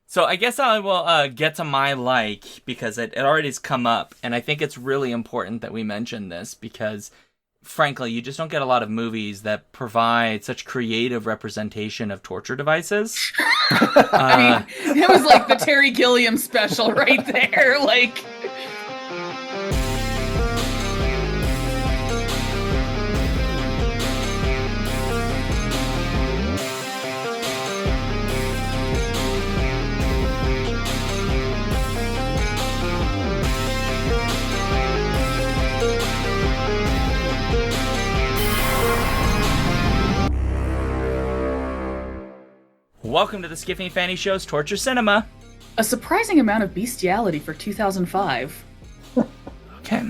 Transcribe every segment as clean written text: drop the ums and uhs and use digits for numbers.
So I guess I will get to my because it already has come up, and I think it's really important that we mention this because, frankly, you just don't get a lot of movies that provide such creative representation of torture devices. I mean, it was like the Terry Gilliam special right there. Like, Welcome to the Skiffy and Fanny Show's Torture Cinema. a surprising amount of bestiality for 2005. Okay.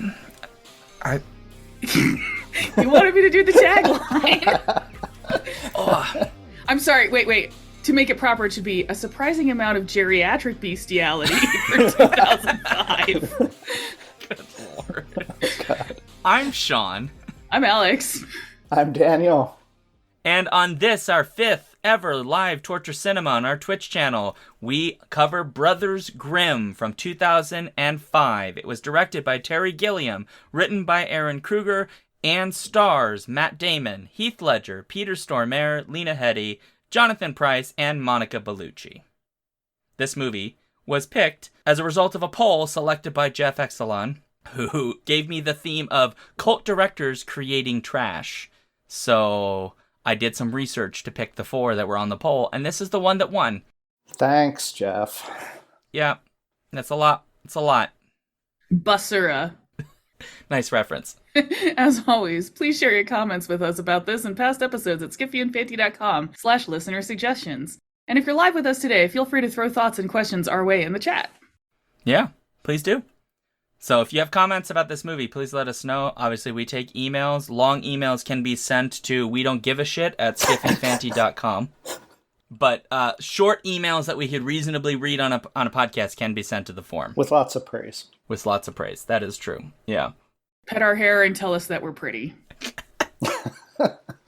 You wanted me to do the tagline. I'm sorry, wait. To make it proper, it should be a surprising amount of geriatric bestiality for 2005. Good lord. God. I'm Sean. I'm Alex. I'm Daniel. And on this, our 5th ever live torture cinema on our Twitch channel, we cover Brothers Grimm from 2005. It was directed by Terry Gilliam, written by Aaron Kruger, and stars Matt Damon, Heath Ledger, Peter Stormare, Lena Headey, Jonathan Pryce, and Monica Bellucci. This movie was picked as a result of a poll selected by Jeff Exelon, who gave me the theme of cult directors creating trash. So I did some research to pick the 4 that were on the poll, and this is the one that won. Thanks, Jeff. Yeah, that's a lot. It's a lot. Basura. Nice reference. As always, please share your comments with us about this and past episodes at skiffyandfanty.com/listener suggestions. And if you're live with us today, feel free to throw thoughts and questions our way in the chat. Yeah, please do. So if you have comments about this movie, please let us know. Obviously, we take emails. Long emails can be sent to wedontgiveashit@skiffyandfanty.com. But short emails that we could reasonably read on a podcast can be sent to the form. With lots of praise. With lots of praise. That is true. Yeah. Pet our hair and tell us that we're pretty.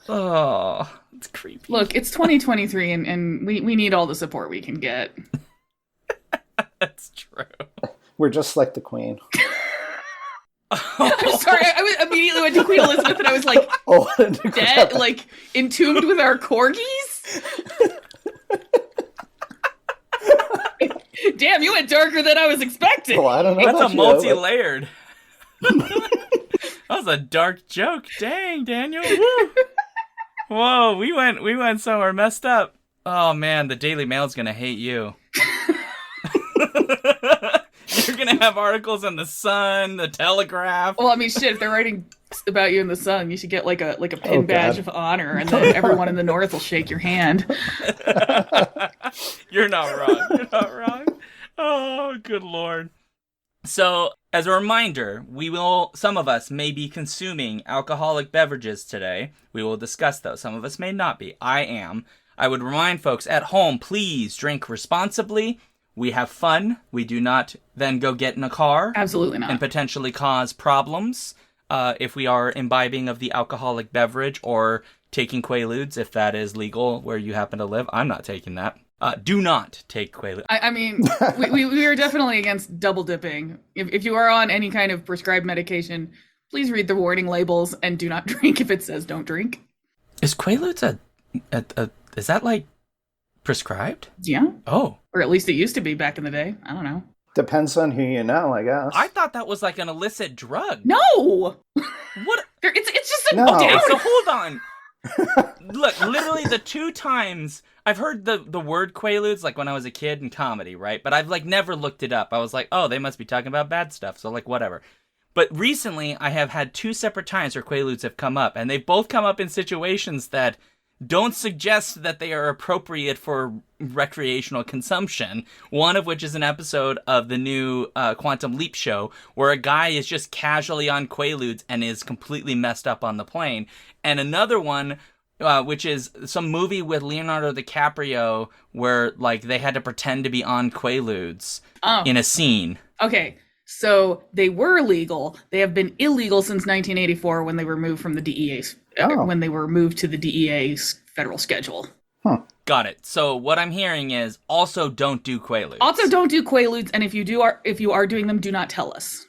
Oh, it's creepy. Look, it's 2023 and we need all the support we can get. That's true. We're just like the Queen. I'm sorry, I immediately went to Queen Elizabeth and I was like, dead, like entombed with our corgis? Damn, you went darker than I was expecting. Well, I don't know. That's a multi-layered. That was a dark joke. Dang, Daniel. Woo. Whoa, we went somewhere messed up. Oh man, the Daily Mail's gonna hate you. You're gonna have articles in the Sun, the Telegraph. Well, I mean, shit, if they're writing about you in the Sun, you should get like a pin badge of honor, and then everyone in the North will shake your hand. You're not wrong. You're not wrong. Oh, good lord. So, as a reminder, some of us may be consuming alcoholic beverages today. We will discuss those. Some of us may not be. I am. I would remind folks at home, please drink responsibly. We have fun. We do not then go get in a car. Absolutely not. And potentially cause problems if we are imbibing of the alcoholic beverage or taking Quaaludes, if that is legal where you happen to live. I'm not taking that. Do not take Quaaludes. I mean, we are definitely against double dipping. If you are on any kind of prescribed medication, please read the warning labels and do not drink if it says don't drink. Is Quaaludes is that like prescribed? Yeah. Oh. Or at least it used to be back in the day. I don't know. Depends on who you know, I guess. I thought that was like an illicit drug. No! What? It's just a No. Okay, so hold on. Look, literally the 2 times I've heard the word Quaaludes, like when I was a kid in comedy, right? But I've like never looked it up. I was like, oh, they must be talking about bad stuff. So like whatever. But recently I have had 2 separate times where Quaaludes have come up, and they've both come up in situations that don't suggest that they are appropriate for recreational consumption. One of which is an episode of the new Quantum Leap show where a guy is just casually on Quaaludes and is completely messed up on the plane. And another one, which is some movie with Leonardo DiCaprio where like they had to pretend to be on Quaaludes in a scene. Okay, so they were legal. They have been illegal since 1984 when they were moved from the DEA's. When they were moved to the DEA's federal schedule. Huh. Got it. So what I'm hearing is also don't do Quaaludes. Also, don't do Quaaludes, and if you are doing them, do not tell us.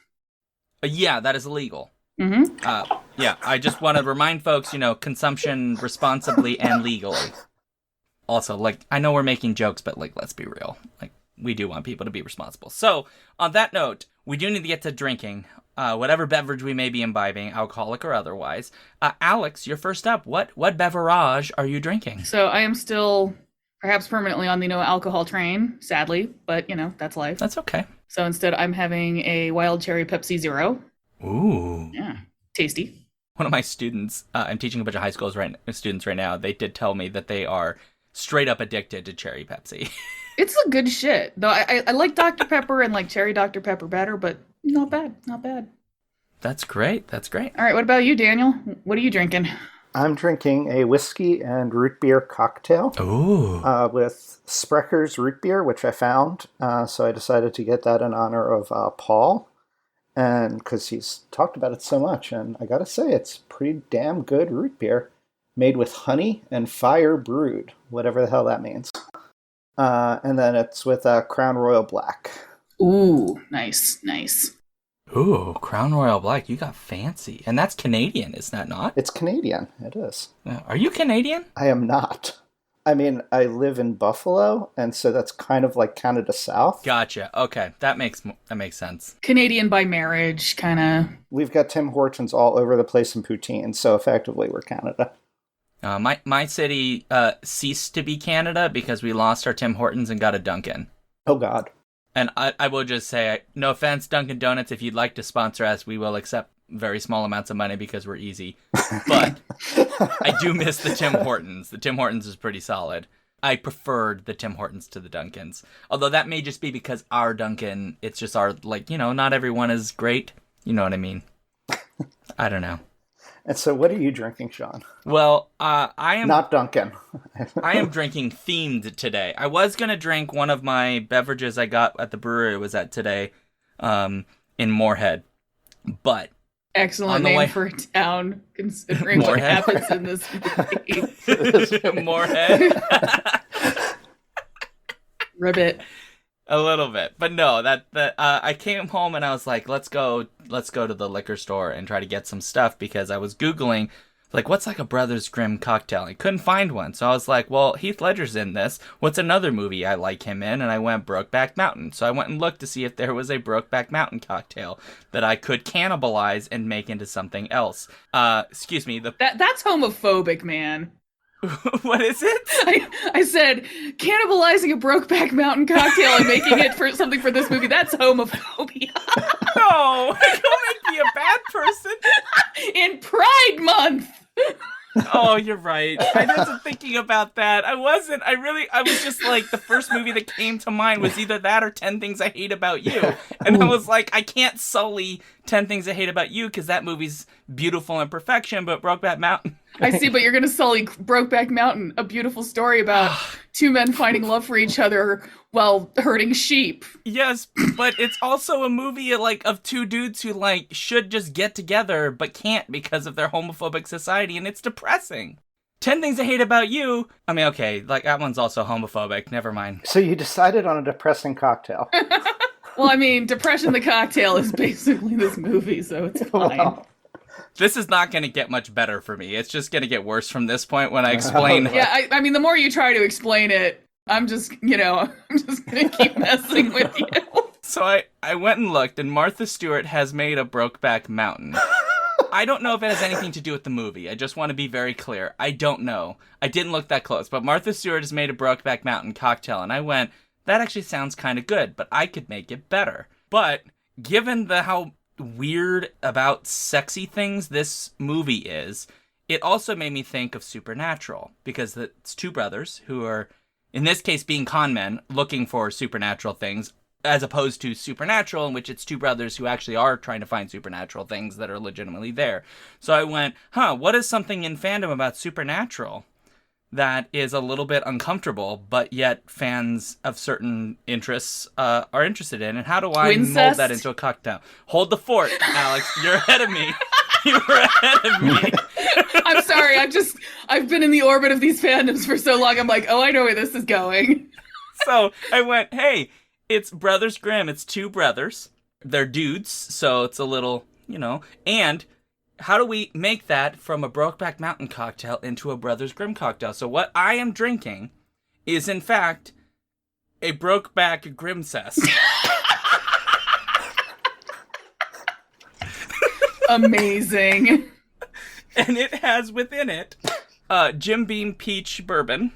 Yeah, that is illegal. Mm-hmm. Yeah, I just want to remind folks, consumption responsibly and legally. Also, like, I know we're making jokes, but, like, let's be real. Like, we do want people to be responsible. So, on that note, we do need to get to drinking. Whatever beverage we may be imbibing, alcoholic or otherwise. Alex, you're first up. What beverage are you drinking? So I am still perhaps permanently on the no alcohol train, sadly, but, that's life. That's okay. So instead, I'm having a wild cherry Pepsi Zero. Ooh. Yeah, tasty. One of my students, I'm teaching a bunch of high school students right now, they did tell me that they are straight up addicted to cherry Pepsi. It's a good shit. Though I like Dr. Pepper and like cherry Dr. Pepper better, but not bad. Not bad. That's great. That's great. All right, what about you, Daniel? What are you drinking? I'm drinking a whiskey and root beer cocktail. Ooh. With Sprecker's root beer, which I found. So I decided to get that in honor of Paul. And because he's talked about it so much. And I gotta say, it's pretty damn good root beer. Made with honey and fire brewed. Whatever the hell that means. And then it's with Crown Royal Black. Ooh, nice. Ooh, Crown Royal Black. You got fancy. And that's Canadian, isn't that not? It's Canadian. It is. Are you Canadian? I am not. I mean, I live in Buffalo, and so that's kind of like Canada South. Gotcha. Okay, that makes sense. Canadian by marriage, kind of. We've got Tim Hortons all over the place in poutine, so effectively we're Canada. My city ceased to be Canada because we lost our Tim Hortons and got a Dunkin'. Oh, God. And I will just say, no offense, Dunkin' Donuts, if you'd like to sponsor us, we will accept very small amounts of money because we're easy. But I do miss the Tim Hortons. The Tim Hortons is pretty solid. I preferred the Tim Hortons to the Dunkins. Although that may just be because our Dunkin', it's just our, not everyone is great. You know what I mean? I don't know. And so what are you drinking, Sean? Well, I am... Not Dunkin'. I am drinking themed today. I was going to drink one of my beverages I got at the brewery I was at today in Moorhead. But... Excellent name for a town, considering what happens in this movie. Moorhead? Ribbit. A little bit, but no. I came home and I was like, let's go to the liquor store and try to get some stuff because I was Googling, like, what's like a Brothers Grimm cocktail? I couldn't find one, so I was like, well, Heath Ledger's in this. What's another movie I like him in? And I went Brokeback Mountain. So I went and looked to see if there was a Brokeback Mountain cocktail that I could cannibalize and make into something else. Excuse me. That's homophobic, man. What is it? I said cannibalizing a Brokeback Mountain cocktail and making it for something for this movie. That's homophobia. No, don't make me a bad person. In Pride Month. Oh, you're right. I wasn't thinking about that. I was just like, the first movie that came to mind was either that or 10 Things I Hate About You. And I was like, I can't sully 10 Things I Hate About You because that movie's beautiful in perfection, but Brokeback Mountain. I see, but you're going to sully Brokeback Mountain, a beautiful story about two men finding love for each other while herding sheep. Yes, but it's also a movie of two dudes who should just get together but can't because of their homophobic society, and it's depressing. 10 Things I Hate About You. I mean, okay, that one's also homophobic. Never mind. So you decided on a depressing cocktail. Well, I mean, Depression the Cocktail is basically this movie, so it's fine. Well, this is not going to get much better for me. It's just going to get worse from this point when I explain. Yeah, I mean, the more you try to explain it, I'm just going to keep messing with you. So I went and looked, and Martha Stewart has made a Brokeback Mountain. I don't know if it has anything to do with the movie. I just want to be very clear. I don't know. I didn't look that close. But Martha Stewart has made a Brokeback Mountain cocktail, and I went, that actually sounds kind of good, but I could make it better. But given how weird about sexy things this movie is, it also made me think of Supernatural, because it's two brothers who are, in this case, being con men, looking for supernatural things, as opposed to Supernatural, in which it's two brothers who actually are trying to find supernatural things that are legitimately there. So I went, what is something in fandom about Supernatural that is a little bit uncomfortable, but yet fans of certain interests are interested in? And how do I mold that into a cocktail? Hold the fort, Alex. You're ahead of me. You were ahead of me. I'm sorry. I've been in the orbit of these fandoms for so long. I'm like, oh, I know where this is going. So I went, hey, it's Brothers Grimm. It's two brothers. They're dudes, so it's a little, and how do we make that from a Brokeback Mountain cocktail into a Brothers Grimm cocktail? So what I am drinking is, in fact, a Brokeback Grimmcest. Amazing. And it has within it Jim Beam Peach Bourbon.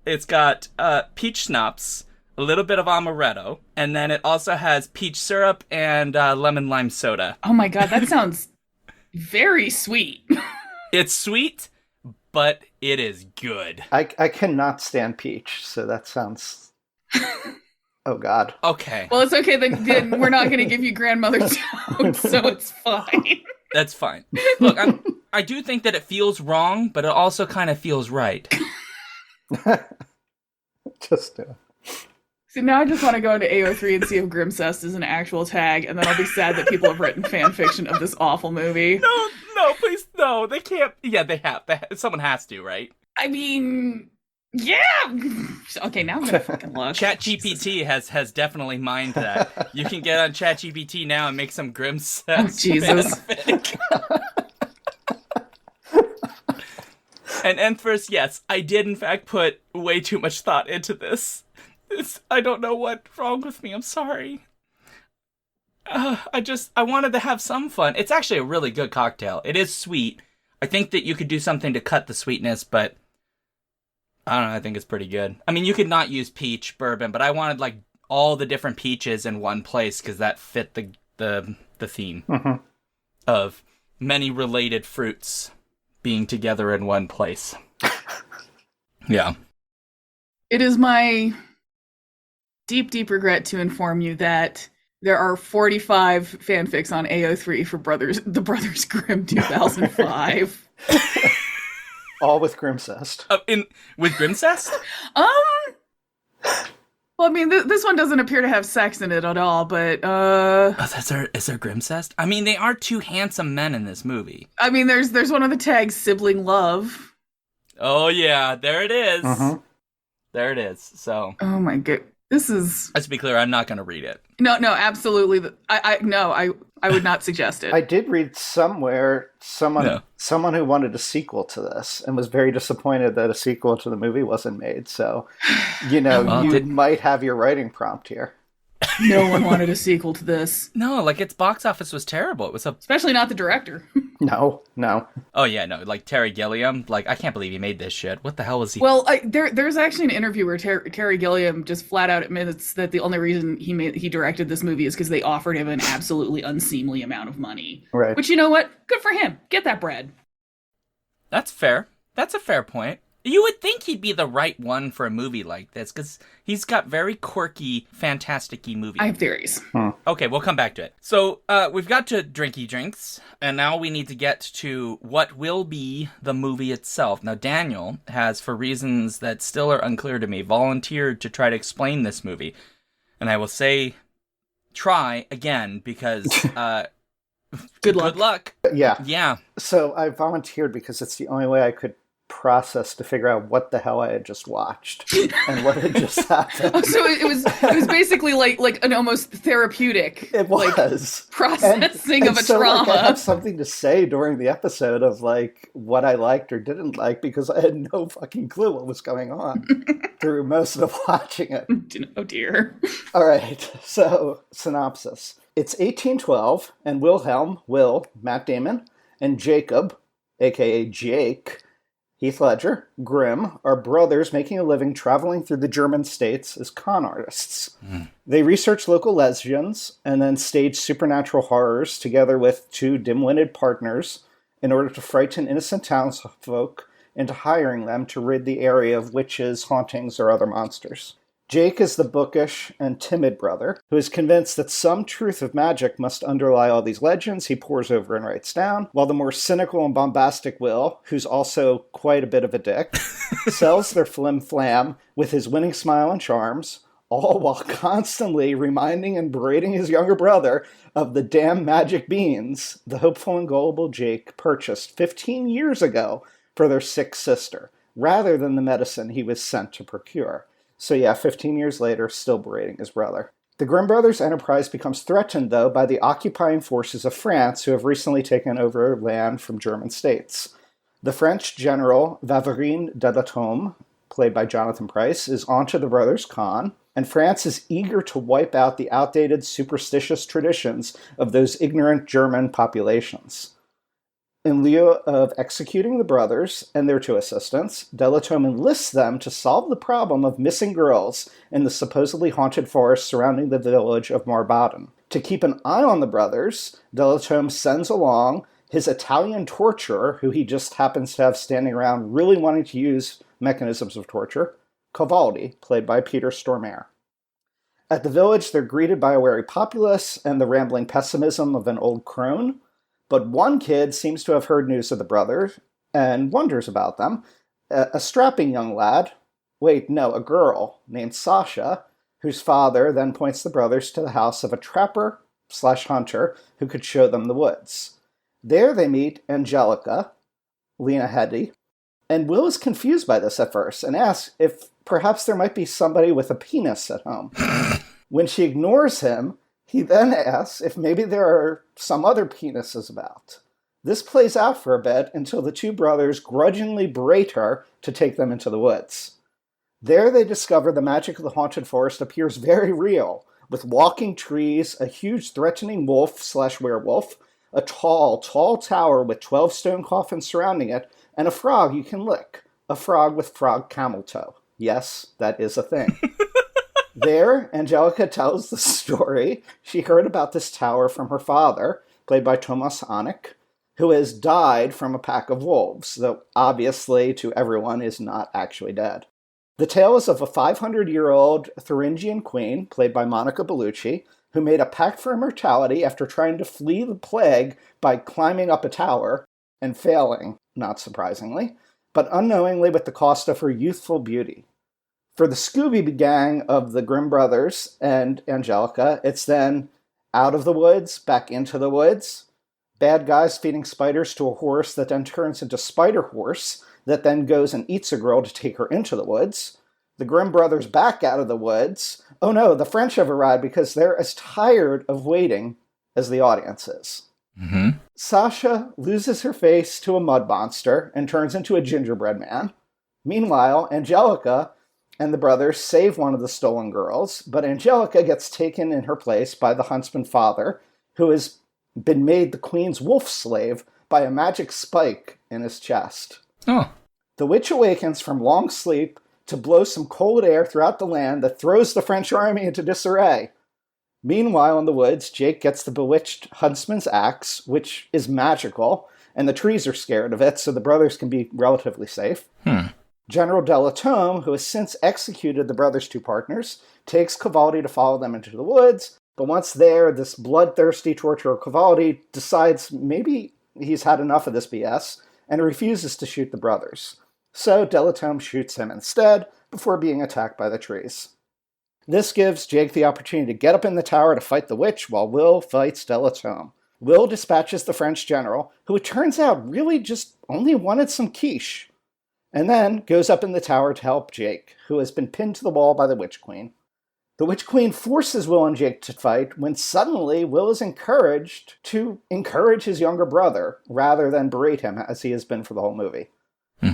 It's got peach schnapps, a little bit of amaretto, and then it also has peach syrup and lemon lime soda. Oh my god, that sounds very sweet. It's sweet, but it is good. I cannot stand peach, so that sounds... Oh, God. Okay. Well, it's okay. Then we're not going to give you grandmother toast, so it's fine. That's fine. Look, I do think that it feels wrong, but it also kind of feels right. Just So now I just want to go into AO3 and see if Grimmcest is an actual tag, and then I'll be sad that people have written fan fiction of this awful movie. No, please, no. They can't. Yeah, they have. Someone has to, right? I mean, yeah. Okay, now I'm gonna fucking look. ChatGPT has definitely mined that. You can get on ChatGPT now and make some Grimmcest. Oh, Jesus. fanfic. And first, yes, I did in fact put way too much thought into this. I don't know what's wrong with me. I'm sorry. I wanted to have some fun. It's actually a really good cocktail. It is sweet. I think that you could do something to cut the sweetness, but I don't know. I think it's pretty good. I mean, you could not use peach bourbon, but I wanted like all the different peaches in one place because that fit the theme of many related fruits being together in one place. Yeah. It is my deep, deep regret to inform you that there are 45 fanfics on AO3 for the Brothers Grimm 2005. all with Grimmcest. With Grimmcest? Well, I mean, this one doesn't appear to have sex in it at all, but, is there Grimmcest? I mean, they are two handsome men in this movie. I mean, there's one of the tags, sibling love. Oh, yeah, there it is. There it is, so. Oh my god, this is... Let's be clear, I'm not going to read it. No, absolutely. I would not suggest it. I did read somewhere someone who wanted a sequel to this and was very disappointed that a sequel to the movie wasn't made. So, you might have your writing prompt here. No one wanted a sequel to this. No, like its box office was terrible. It was especially not the director. No. Oh yeah, no, like Terry Gilliam. Like I can't believe he made this shit. What the hell was he? Well, there's actually an interview where Terry Gilliam just flat out admits that the only reason he directed this movie is because they offered him an absolutely unseemly amount of money. Right. Which, you know what? Good for him. Get that bread. That's fair. That's a fair point. You would think he'd be the right one for a movie like this, because he's got very quirky, fantastic-y movies. I have theories. Okay, we'll come back to it. So, we've got to drinky drinks, and now we need to get to what will be the movie itself. Now, Daniel has, for reasons that still are unclear to me, volunteered to try to explain this movie. And I will say, try again, because... Good luck. Good luck. Yeah. So I volunteered because it's the only way I could process to figure out what the hell I had just watched and what had just happened. Oh, so it was basically like an almost therapeutic. It was processing of a trauma. Like, I have something to say during the episode of like what I liked or didn't like because I had no fucking clue what was going on through most of watching it. Oh dear. All right. So synopsis. It's 1812 and Matt Damon, and Jacob, aka Jake, Heath Ledger, Grimm, are brothers making a living traveling through the German states as con artists. They research local legends and then stage supernatural horrors together with two dim-witted partners in order to frighten innocent townsfolk into hiring them to rid the area of witches, hauntings, or other monsters. Jake is the bookish and timid brother who is convinced that some truth of magic must underlie all these legends he pores over and writes down, while the more cynical and bombastic Will, who's also quite a bit of a dick, sells their flim-flam with his winning smile and charms, all while constantly reminding and berating his younger brother of the damn magic beans the hopeful and gullible Jake purchased 15 years ago for their sick sister, rather than the medicine he was sent to procure. So yeah, 15 years later, still berating his brother. The Grimm brothers' enterprise becomes threatened, though, by the occupying forces of France, who have recently taken over land from German states. The French general Vavarine de la Tome, played by Jonathan Pryce, is onto the brothers' con, and France is eager to wipe out the outdated superstitious traditions of those ignorant German populations. In lieu of executing the brothers and their two assistants, de la Tome enlists them to solve the problem of missing girls in the supposedly haunted forest surrounding the village of Marbaden. To keep an eye on the brothers, de la Tome sends along his Italian torturer, who he just happens to have standing around really wanting to use mechanisms of torture, Cavaldi, played by Peter Stormare. At the village, they're greeted by a wary populace and the rambling pessimism of an old crone. But one kid seems to have heard news of the brothers and wonders about them. A strapping young lad, a girl named Sasha, whose father then points the brothers to the house of a trapper/hunter who could show them the woods. There they meet Angelica, Lena Headey, and Will is confused by this at first and asks if perhaps there might be somebody with a penis at home. When she ignores him, he then asks if maybe there are some other penises about. This plays out for a bit until the two brothers grudgingly berate her to take them into the woods. There they discover the magic of the haunted forest appears very real, with walking trees, a huge threatening wolf/werewolf, a tall tower with 12 stone coffins surrounding it, and a frog you can lick. A frog with frog camel toe. Yes, that is a thing. There, Angelica tells the story she heard about this tower from her father, played by Thomas Anik, who has died from a pack of wolves, though obviously to everyone is not actually dead. The tale is of a 500-year-old Thuringian queen, played by Monica Bellucci, who made a pact for immortality after trying to flee the plague by climbing up a tower, and failing, not surprisingly, but unknowingly with the cost of her youthful beauty. For the Scooby gang of the Grimm brothers and Angelica, it's then out of the woods, back into the woods, bad guys feeding spiders to a horse that then turns into Spider Horse, that then goes and eats a girl to take her into the woods, the Grimm brothers back out of the woods. Oh no, the French have arrived because they're as tired of waiting as the audience is. Mm-hmm. Sasha loses her face to a mud monster and turns into a gingerbread man. Meanwhile, Angelica and the brothers save one of the stolen girls, but Angelica gets taken in her place by the huntsman father, who has been made the queen's wolf slave by a magic spike in his chest. Oh. The witch awakens from long sleep to blow some cold air throughout the land that throws the French army into disarray. Meanwhile, in the woods, Jake gets the bewitched huntsman's axe, which is magical, and the trees are scared of it, so the brothers can be relatively safe. General de la Tome, who has since executed the brothers' two partners, takes Cavaldi to follow them into the woods, but once there, this bloodthirsty torturer Cavaldi decides maybe he's had enough of this BS and refuses to shoot the brothers. So de la Tome shoots him instead, before being attacked by the trees. This gives Jake the opportunity to get up in the tower to fight the witch, while Will fights de la Tome. Will dispatches the French general, who it turns out really just only wanted some quiche, and then goes up in the tower to help Jake, who has been pinned to the wall by the Witch Queen. The Witch Queen forces Will and Jake to fight when suddenly Will is encouraged to encourage his younger brother, rather than berate him as he has been for the whole movie.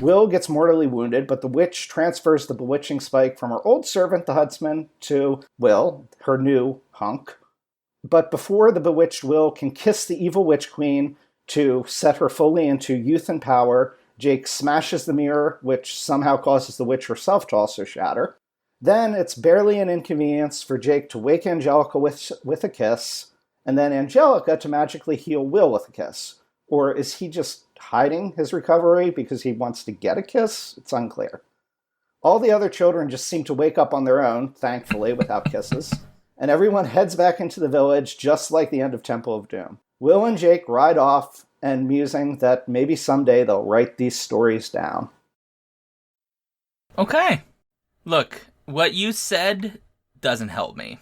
Will gets mortally wounded, but the witch transfers the bewitching spike from her old servant, the huntsman, to Will, her new hunk. But before the bewitched Will can kiss the evil Witch Queen to set her fully into youth and power, Jake smashes the mirror, which somehow causes the witch herself to also shatter. Then it's barely an inconvenience for Jake to wake Angelica with a kiss, and then Angelica to magically heal Will with a kiss. Or is he just hiding his recovery because he wants to get a kiss? It's unclear. All the other children just seem to wake up on their own, thankfully, without kisses, and everyone heads back into the village just like the end of Temple of Doom. Will and Jake ride off, and musing that maybe someday they'll write these stories down. Okay. Look, what you said doesn't help me.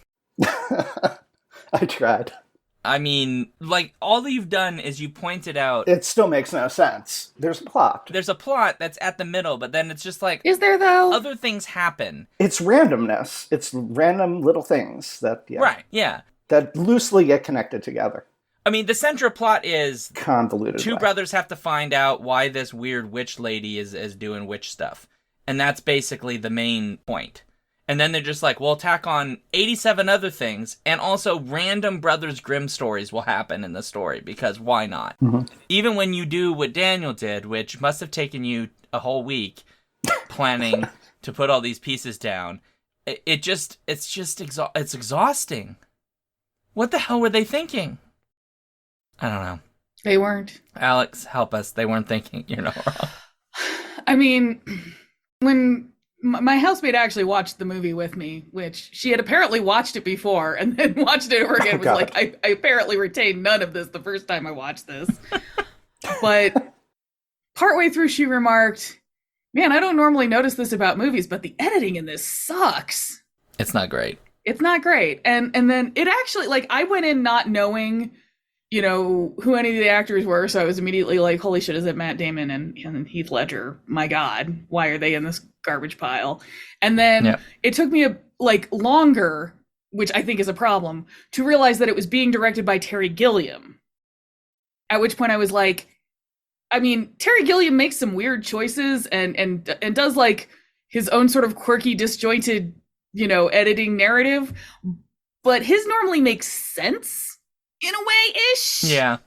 I tried. I mean, like, all you've done is you pointed out It still makes no sense. There's a plot. there's a plot that's at the middle, but then it's just like Is there, though? other things happen. It's randomness. It's random little things that Right, yeah. that loosely get connected together. I mean, the central plot is Convoluted. two way. brothers have to find out why this weird witch lady is doing witch stuff. And that's basically the main point. And then they're just like, we'll tack on 87 other things, and also random Brothers Grimm stories will happen in the story, because why not? Mm-hmm. Even when you do what Daniel did, which must have taken you a whole week planning to put all these pieces down, it's exhausting. What the hell were they thinking? I don't know. They weren't. Alex, help us. They weren't thinking. You're not wrong. I mean, when my housemate actually watched the movie with me, which she had apparently watched it before and then watched it over again, was God. like, I apparently retained none of this the first time I watched this. But partway through, she remarked, man, I don't normally notice this about movies, but the editing in this sucks. It's not great. It's not great. And then it actually, like, I went in not knowing, you know, who any of the actors were, so I was immediately like, holy shit, is it Matt Damon and Heath Ledger? My God, why are they in this garbage pile? And then It took me longer, which I think is a problem, to realize that it was being directed by Terry Gilliam. At which point I was like, I mean, Terry Gilliam makes some weird choices and does like his own sort of quirky, disjointed, you know, editing narrative, but his normally makes sense. In a way-ish. Yeah.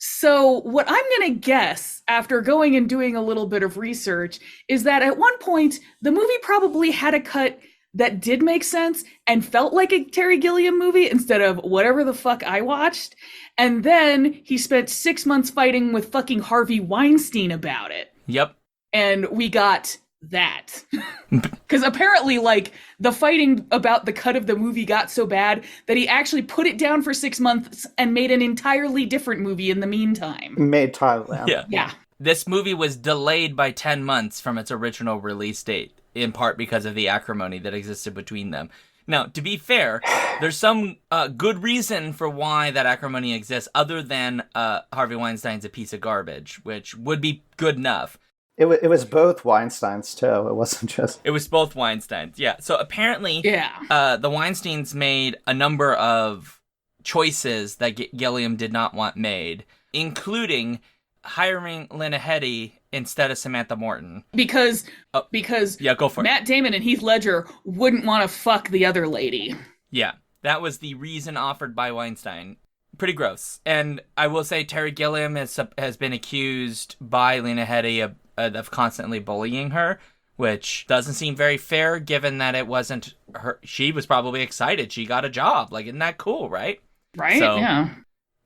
So what I'm going to guess, after going and doing a little bit of research, is that at one point, the movie probably had a cut that did make sense and felt like a Terry Gilliam movie instead of whatever the fuck I watched. And then he spent 6 months fighting with fucking Harvey Weinstein about it. Yep. And we got that. Because apparently, like, the fighting about the cut of the movie got so bad that he actually put it down for 6 months and made an entirely different movie in the meantime. Made Thailand. Yeah. This movie was delayed by 10 months from its original release date, in part because of the acrimony that existed between them. Now, to be fair, there's some good reason for why that acrimony exists, other than Harvey Weinstein's a piece of garbage, which would be good enough. It was both Weinsteins, too. It wasn't just... It was both Weinsteins, yeah. So apparently, the Weinsteins made a number of choices that Gilliam did not want made, including hiring Lena Headey instead of Samantha Morton. Because yeah, go for Matt Damon and Heath Ledger wouldn't want to fuck the other lady. Yeah, that was the reason offered by Weinstein. Pretty gross. And I will say Terry Gilliam has been accused by Lena Headey of constantly bullying her, which doesn't seem very fair given that it wasn't her. She was probably excited. She got a job. Like, isn't that cool, right? Right? So, yeah.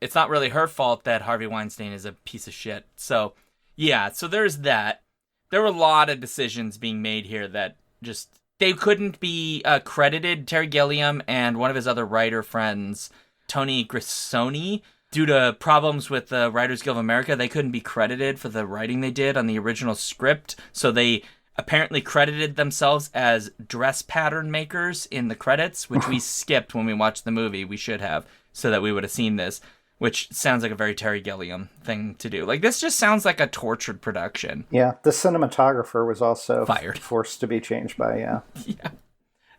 It's not really her fault that Harvey Weinstein is a piece of shit. So, yeah, so there's that. There were a lot of decisions being made here that just, they couldn't be credited. Terry Gilliam and one of his other writer friends, Tony Grisoni, due to problems with the Writers Guild of America, they couldn't be credited for the writing they did on the original script. So they apparently credited themselves as dress pattern makers in the credits, which we skipped when we watched the movie. We should have, so that we would have seen this, which sounds like a very Terry Gilliam thing to do. Like, this just sounds like a tortured production. Yeah, the cinematographer was also fired, forced to be changed by, Yeah.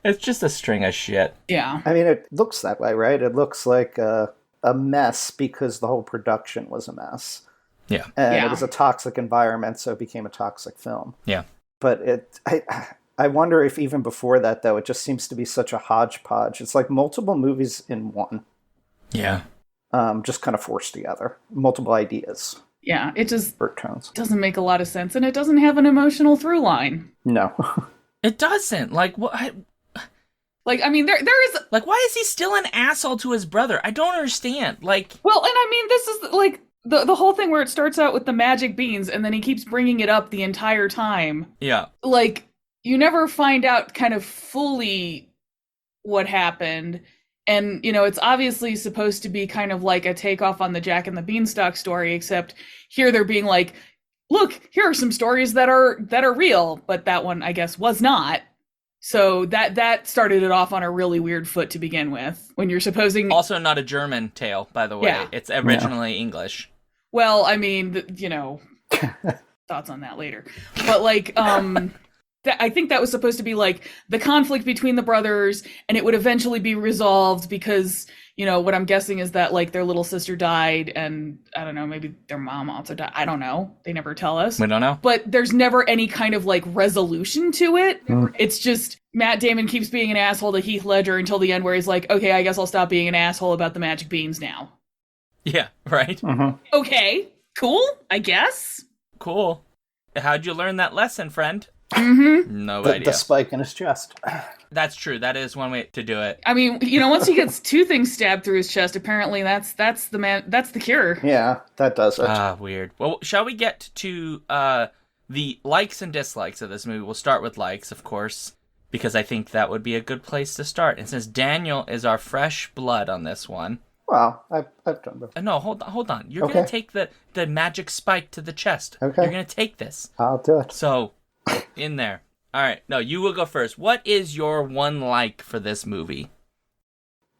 It's just a string of shit. Yeah. I mean, it looks that way, right? It looks like a mess because the whole production was a mess. Yeah. And it was a toxic environment, so it became a toxic film. Yeah. But I wonder if even before that, though, it just seems to be such a hodgepodge. It's like multiple movies in one. Yeah. Just kind of forced together. Multiple ideas. Yeah, it just tones. Doesn't make a lot of sense, and it doesn't have an emotional through line. No. It doesn't. Like, what? Like, I mean, there is... Like, why is he still an asshole to his brother? I don't understand. Like... Well, and I mean, this is, like, the whole thing where it starts out with the magic beans, and then he keeps bringing it up the entire time. Yeah. Like, you never find out kind of fully what happened. And, you know, it's obviously supposed to be kind of like a takeoff on the Jack and the Beanstalk story, except here they're being like, look, here are some stories that are real, but that one, I guess, was not. So that started it off on a really weird foot to begin with. When you're supposing, Also not a German tale, by the way. Yeah. It's originally English. well, I mean, thoughts on that later. But like, I think that was supposed to be like the conflict between the brothers, and it would eventually be resolved because, what I'm guessing is that like their little sister died, and I don't know, maybe their mom also died. I don't know. They never tell us. We don't know. But there's never any kind of like resolution to it. Mm. It's just Matt Damon keeps being an asshole to Heath Ledger until the end, where he's like, okay, I guess I'll stop being an asshole about the magic beans now. Yeah, right? Mhm. Okay, cool, I guess. Cool. How'd you learn that lesson, friend? Mm-hmm. No The idea. spike in his chest. That's true. That is one way to do it. I mean, once he gets two things stabbed through his chest, apparently that's the cure. Yeah, that does it. Weird. Well, shall we get to the likes and dislikes of this movie? We'll start with likes, of course, because I think that would be a good place to start. And since Daniel is our fresh blood on this one, Well, I've done both. no, hold on. You're Okay. gonna take the magic spike to the chest. Okay. You're gonna take this. I'll do it. So, in there. All right. No, you will go first. What is your one like for this movie?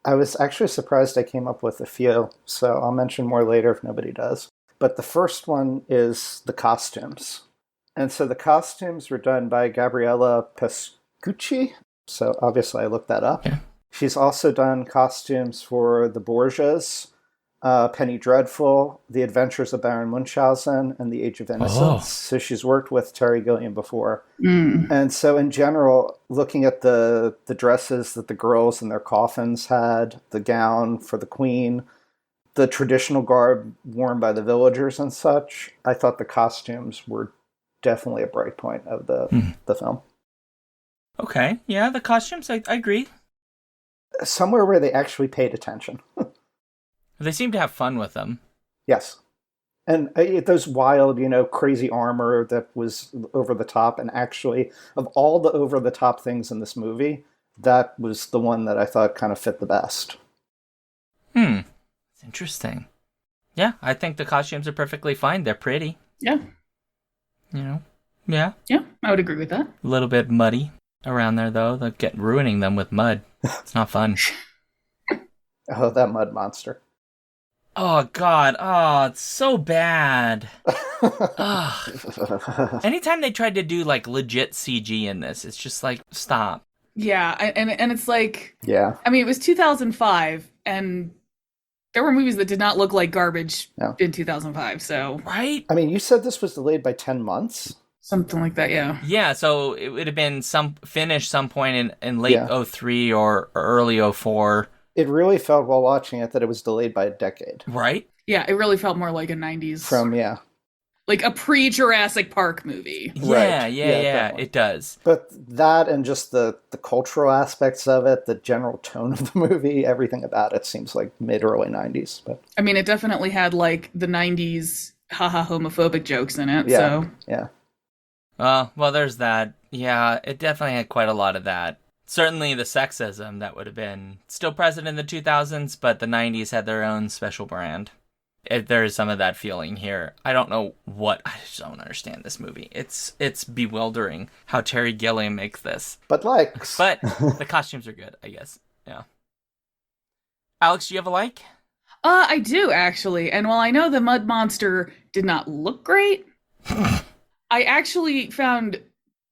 I was actually surprised I came up with a few, so I'll mention more later if nobody does. But the first one is the costumes. And so the costumes were done by Gabriella Pescucci. So obviously I looked that up. Yeah. She's also done costumes for the Borgias, Penny Dreadful, The Adventures of Baron Munchausen, and The Age of Innocence. Oh. So she's worked with Terry Gilliam before. Mm. And so in general, looking at the dresses that the girls in their coffins had, the gown for the queen, the traditional garb worn by the villagers and such, I thought the costumes were definitely a bright point of the film. Okay. Yeah, the costumes, I agree. Somewhere where they actually paid attention. They seem to have fun with them. Yes. And those wild, crazy armor that was over the top, and actually, of all the over the top things in this movie, that was the one that I thought kind of fit the best. It's interesting. Yeah, I think the costumes are perfectly fine. They're pretty. Yeah. Yeah. Yeah, I would agree with that. A little bit muddy around there, though. They're ruining them with mud. It's not fun. Oh, that mud monster. Oh, God. Oh, it's so bad. Ugh. Anytime they tried to do, like, legit CG in this, it's just like, stop. Yeah, and it's like, Yeah. I mean, it was 2005, and there were movies that did not look like garbage No. in 2005, so Right? I mean, you said this was delayed by 10 months? something like that, yeah. Yeah, so it would have been finished some point in late Yeah. 03 or early 04. It really felt while watching it that it was delayed by a decade. Right? Yeah, it really felt more like a 90s, Yeah. like a pre-Jurassic Park movie. Yeah, Right. yeah, Yeah, yeah, definitely. it does. But that and just the cultural aspects of it, the general tone of the movie, everything about it seems like mid-early 90s. But I mean, it definitely had like the 90s haha homophobic jokes in it, yeah, so yeah. Well, there's that. Yeah, it definitely had quite a lot of that. Certainly the sexism that would have been still present in the 2000s, but the 90s had their own special brand. There is some of that feeling here. I don't know I just don't understand this movie. It's bewildering how Terry Gilliam makes this. But likes. But the costumes are good, I guess. Yeah. Alex, do you have a like? I do actually. And while I know the mud monster did not look great, I actually found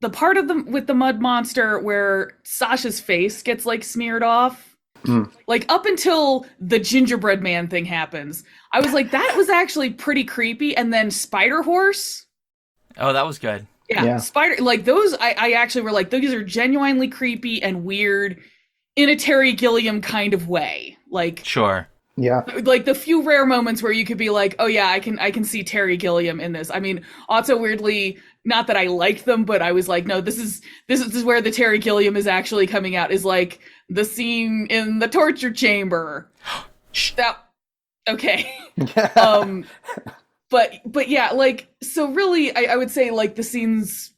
the part of with the mud monster where Sasha's face gets like smeared off. Like up until the gingerbread man thing happens, I was like, that was actually pretty creepy. And then Spider Horse. Oh, that was good. Yeah. Spider, like those, I actually were like, those are genuinely creepy and weird in a Terry Gilliam kind of way. Like, Sure. Yeah. like the few rare moments where you could be like, oh yeah, I can see Terry Gilliam in this. I mean, also weirdly, not that I liked them, but I was like, no, this is where the Terry Gilliam is actually coming out, is like the scene in the torture chamber. That okay. But yeah, like, so really I would say like the scenes,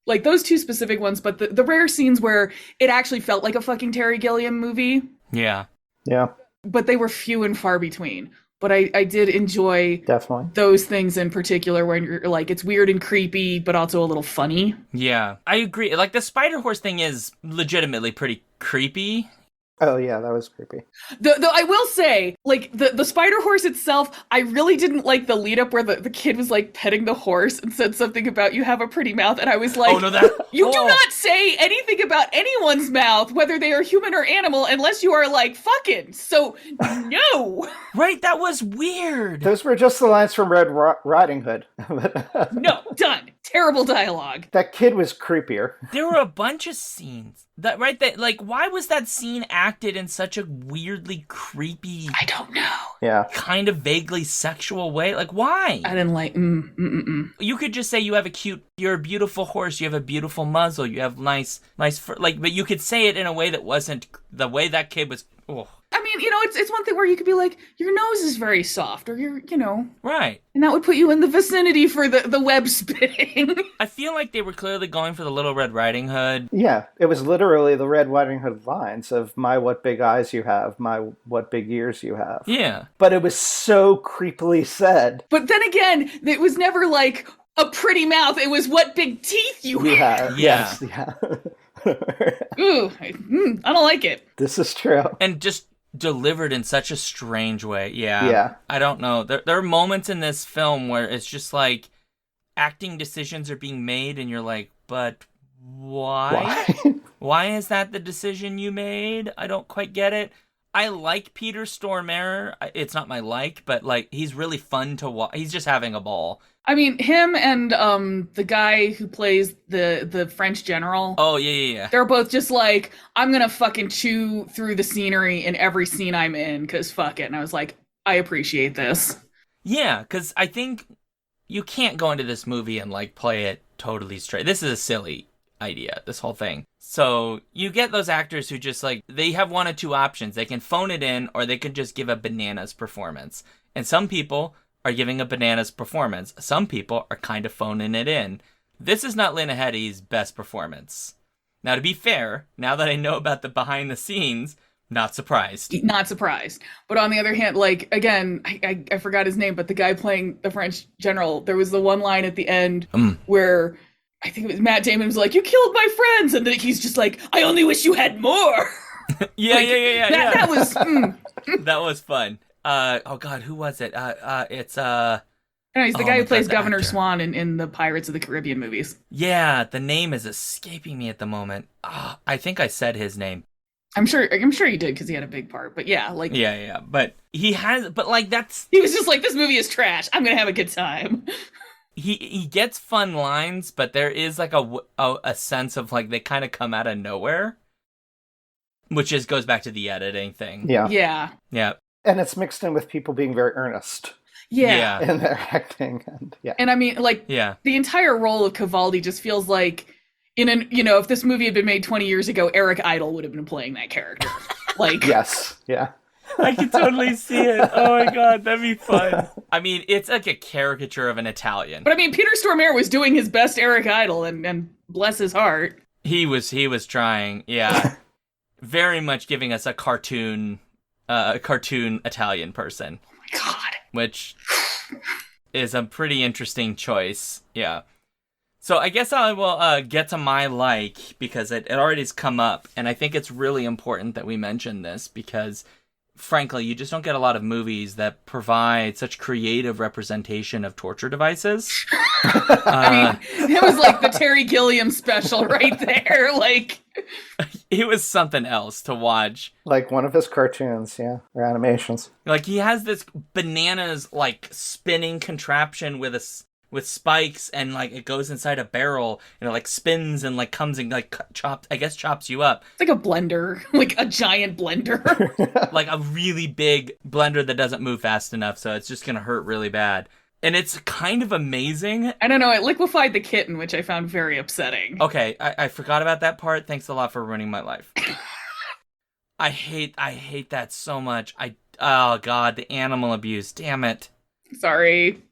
like those two specific ones, but the rare scenes where it actually felt like a fucking Terry Gilliam movie. Yeah. Yeah. But they were few and far between. but I did enjoy Definitely. those things in particular when you're like, it's weird and creepy, but also a little funny. Yeah, I agree. Like the spider horse thing is legitimately pretty creepy. Oh yeah, that was creepy. Though I will say, like, the spider horse itself, I really didn't like the lead up where the kid was like petting the horse and said something about you have a pretty mouth, and I was like, Oh no, that you do oh. not say anything about anyone's mouth, whether they are human or animal, unless you are like fucking. So no, Right, that was weird. Those were just the lines from Red Riding Hood. no, done. Terrible dialogue. That kid was creepier. There were a bunch of scenes that like why was that scene acted in such a weirdly creepy, I don't know. Yeah. kind of vaguely sexual way? Like why? I didn't like. You could just say you're a beautiful horse, you have a beautiful muzzle, you have nice fur, like, but you could say it in a way that wasn't the way that kid was. Oh, I mean, it's one thing where you could be like, your nose is very soft, or right. and that would put you in the vicinity for the web spitting. I feel like they were clearly going for the Little Red Riding Hood. Yeah, it was literally the Red Riding Hood lines of my what big eyes you have, my what big ears you have. Yeah. But it was so creepily said. But then again, it was never like a pretty mouth. It was what big teeth you You have. have. Yeah. Yes, yeah. Ooh, I don't like it. This is true. And just delivered in such a strange way. Yeah. Yeah. I don't know. There are moments in this film where it's just like acting decisions are being made and you're like, but why? Why is that the decision you made? I don't quite get it. I like Peter Stormare. It's not my but like he's really fun to watch. He's just having a ball. I mean, him and the guy who plays the French general. Oh, yeah. They're both just like, I'm gonna fucking chew through the scenery in every scene I'm in, because fuck it. And I was like, I appreciate this. Yeah, because I think you can't go into this movie and like play it totally straight. This is a silly idea, this whole thing. So you get those actors who just like, they have one of two options. They can phone it in or they can just give a bananas performance. And some people are giving a bananas performance. Some people are kind of phoning it in. This is not Lena Headey's best performance. Now, to be fair, now that I know about the behind the scenes, not surprised. Not surprised. But on the other hand, like, again, I forgot his name, but the guy playing the French general, there was the one line at the end where I think it was Matt Damon was like, you killed my friends. And then he's just like, I only wish you had more. Yeah. That was... That was fun. Oh God, who was it? It's I know, he's the guy who plays the Governor actor. Swan in the Pirates of the Caribbean movies. Yeah, the name is escaping me at the moment. I think I said his name. I'm sure you did because he had a big part. But yeah, like Yeah, but he has, but like that's he was just like, this movie is trash. I'm gonna have a good time. he gets fun lines, but there is like a sense of like they kind of come out of nowhere, which just goes back to the editing thing. Yeah. Yeah. And it's mixed in with people being very earnest Yeah. in their acting. And yeah. And I mean, like, Yeah. the entire role of Cavaldi just feels like if this movie had been made 20 years ago, Eric Idle would have been playing that character. Like, Yes. Yeah. I can totally see it. Oh my God, that'd be fun. I mean, it's like a caricature of an Italian. But I mean, Peter Stormare was doing his best Eric Idle, and bless his heart. He was trying, yeah. Very much giving us a cartoon Italian person. Oh my God. Which is a pretty interesting choice. Yeah. So I guess I will get to my because it already has come up, and I think it's really important that we mention this because, frankly, you just don't get a lot of movies that provide such creative representation of torture devices. I mean, it was like the Terry Gilliam special right there. Like, it was something else to watch. Like one of his cartoons, yeah, or animations. Like he has this bananas like spinning contraption with spikes, and like it goes inside a barrel and it like spins and like comes and like chops you up. it's like a blender, like a giant blender. Like a really big blender that doesn't move fast enough, so it's just gonna hurt really bad. And it's kind of amazing. I don't know, it liquefied the kitten, which I found very upsetting. Okay, I forgot about that part. Thanks a lot for ruining my life. I hate that so much. Oh God, the animal abuse. Damn it. Sorry.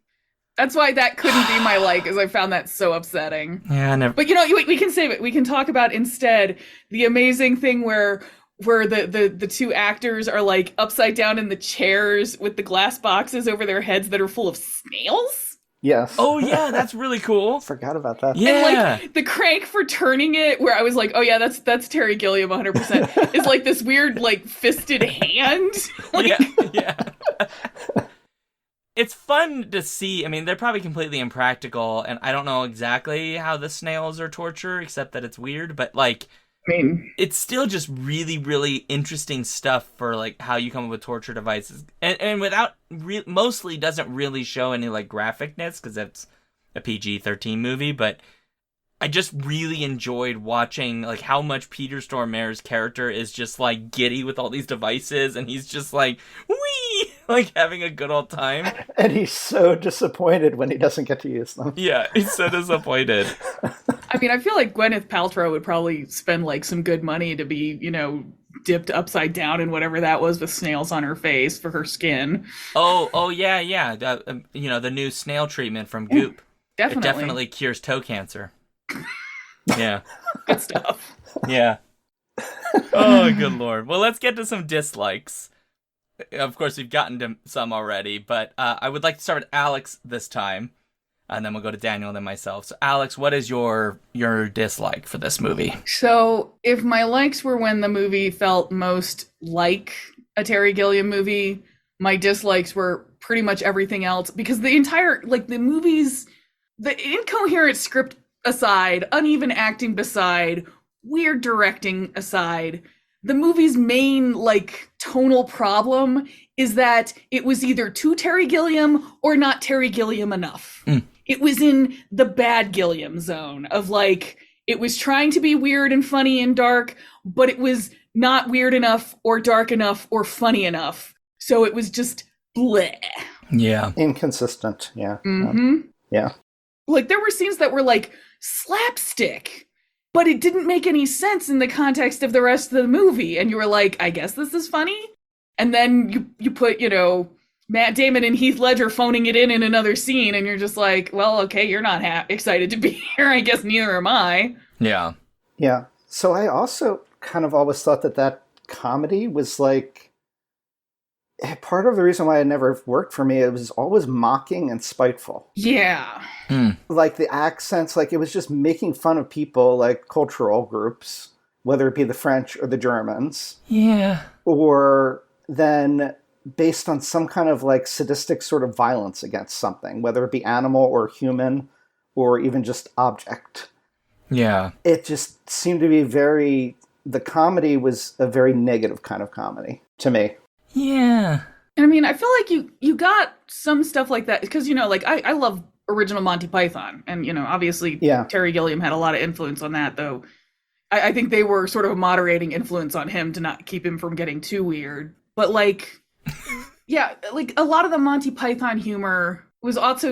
That's why that couldn't be my because I found that so upsetting. Yeah, I never. But we can save it. We can talk about instead the amazing thing where where the two actors are like upside down in the chairs with the glass boxes over their heads that are full of snails. Yes. Oh yeah, that's really cool. Forgot about that. Yeah. And like the crank for turning it, where I was like, oh yeah, that's Terry Gilliam 100%, is like this weird like fisted hand. Like, Yeah. It's fun to see. I mean, they're probably completely impractical, and I don't know exactly how the snails are torture, except that it's weird, but like, I mean, it's still just really, really interesting stuff for like how you come up with torture devices, and without mostly doesn't really show any like graphicness because it's a PG-13 movie, but I just really enjoyed watching like how much Peter Stormare's character is just like giddy with all these devices, and he's just like wee, like having a good old time. And he's so disappointed when he doesn't get to use them. Yeah, he's so disappointed. I mean, I feel like Gwyneth Paltrow would probably spend like some good money to be, dipped upside down in whatever that was with snails on her face for her skin. Oh yeah. The new snail treatment from Goop. Definitely. It definitely cures toe cancer. Yeah. Good stuff. Yeah. Oh, good lord. Well, let's get to some dislikes. Of course, we've gotten to some already, but I would like to start with Alex this time, and then we'll go to Daniel and then myself. So, Alex, what is your dislike for this movie? So, if my likes were when the movie felt most like a Terry Gilliam movie, my dislikes were pretty much everything else, because the entire, like, the movie's, the incoherent script aside, uneven acting beside, weird directing aside, the movie's main, like, tonal problem is that it was either too Terry Gilliam or not Terry Gilliam enough. It was in the bad Gilliam zone of, like, it was trying to be weird and funny and dark, but it was not weird enough or dark enough or funny enough. So it was just bleh. Yeah. Inconsistent, yeah. Mm-hmm. Yeah. Like, there were scenes that were, like, slapstick, but it didn't make any sense in the context of the rest of the movie. And you were like, I guess this is funny? And then you put, Matt Damon and Heath Ledger phoning it in another scene, and you're just like, well, okay, you're not excited to be here. I guess neither am I. Yeah. Yeah. So I also kind of always thought that comedy was like, part of the reason why it never worked for me, it was always mocking and spiteful. Yeah. Like the accents, like it was just making fun of people, like cultural groups, whether it be the French or the Germans. Yeah. Or then based on some kind of like sadistic sort of violence against something, whether it be animal or human or even just object. Yeah. It just seemed to be the comedy was a very negative kind of comedy to me. Yeah. I mean, I feel like you got some stuff like that because, like I love original Monty Python, and, obviously Terry Gilliam had a lot of influence on that, though I think they were sort of a moderating influence on him to not keep him from getting too weird. But like, yeah, like a lot of the Monty Python humor was also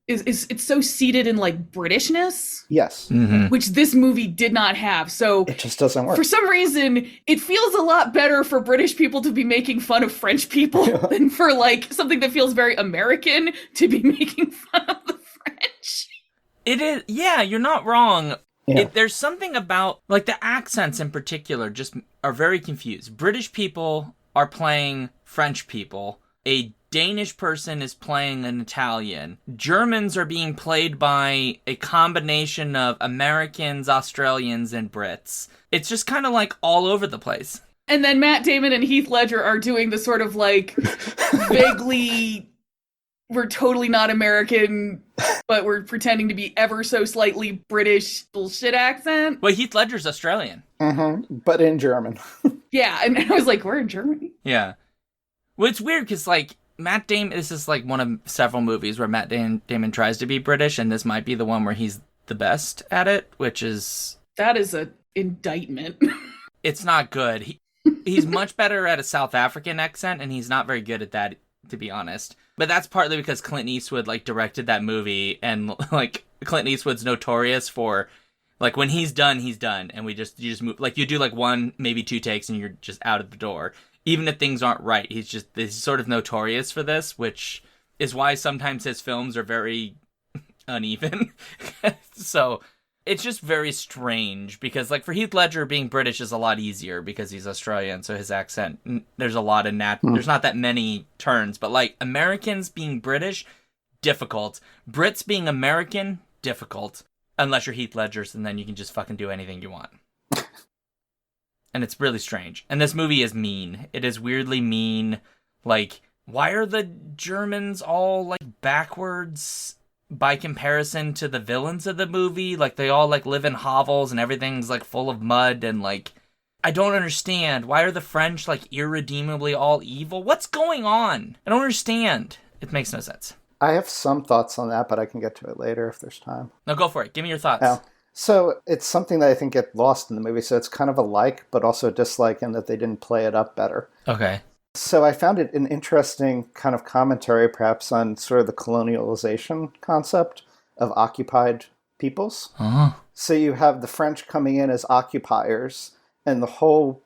it's so seated in like Britishness. Yes. Mm-hmm. Which this movie did not have. So it just doesn't work. For some reason, it feels a lot better for British people to be making fun of French people than for like something that feels very American to be making fun of the French. It is, yeah, you're not wrong. Yeah. There's something about, like, the accents in particular just are very confused. British people are playing French people. A Danish person is playing an Italian. Germans are being played by a combination of Americans, Australians, and Brits. It's just kind of like all over the place. And then Matt Damon and Heath Ledger are doing the sort of like vaguely, we're totally not American, but we're pretending to be ever so slightly British bullshit accent. Well, Heath Ledger's Australian. Mm-hmm. But in German. Yeah, and I was like, we're in Germany? Yeah. Well, it's weird because, like, Matt Damon, this is like one of several movies where Matt Damon tries to be British, and this might be the one where he's the best at it, which is... That is an indictment. It's not good. He's much better at a South African accent, and he's not very good at that, to be honest. But that's partly because Clint Eastwood, like, directed that movie, and, like, Clint Eastwood's notorious for, like, when he's done, and you just move, like, you do, like, one, maybe two takes, and you're just out of the door. Even if things aren't right, he's sort of notorious for this, which is why sometimes his films are very uneven. So it's just very strange because, like, for Heath Ledger, being British is a lot easier because he's Australian, so his accent, there's a lot of there's not that many turns, but, like, Americans being British, difficult. Brits being American, difficult. Unless you're Heath Ledger's, and then you can just fucking do anything you want. And it's really strange. And this movie is mean. It is weirdly mean. Like, why are the Germans all, like, backwards by comparison to the villains of the movie? Like, they all, like, live in hovels and everything's, like, full of mud and, like, I don't understand. Why are the French, like, irredeemably all evil? What's going on? I don't understand. It makes no sense. I have some thoughts on that, but I can get to it later if there's time. No, go for it. Give me your thoughts. Yeah. So it's something that I think get lost in the movie. So it's kind of a like, but also a dislike in that they didn't play it up better. Okay. So I found it an interesting kind of commentary, perhaps, on sort of the colonialization concept of occupied peoples. Uh-huh. So you have the French coming in as occupiers, and the whole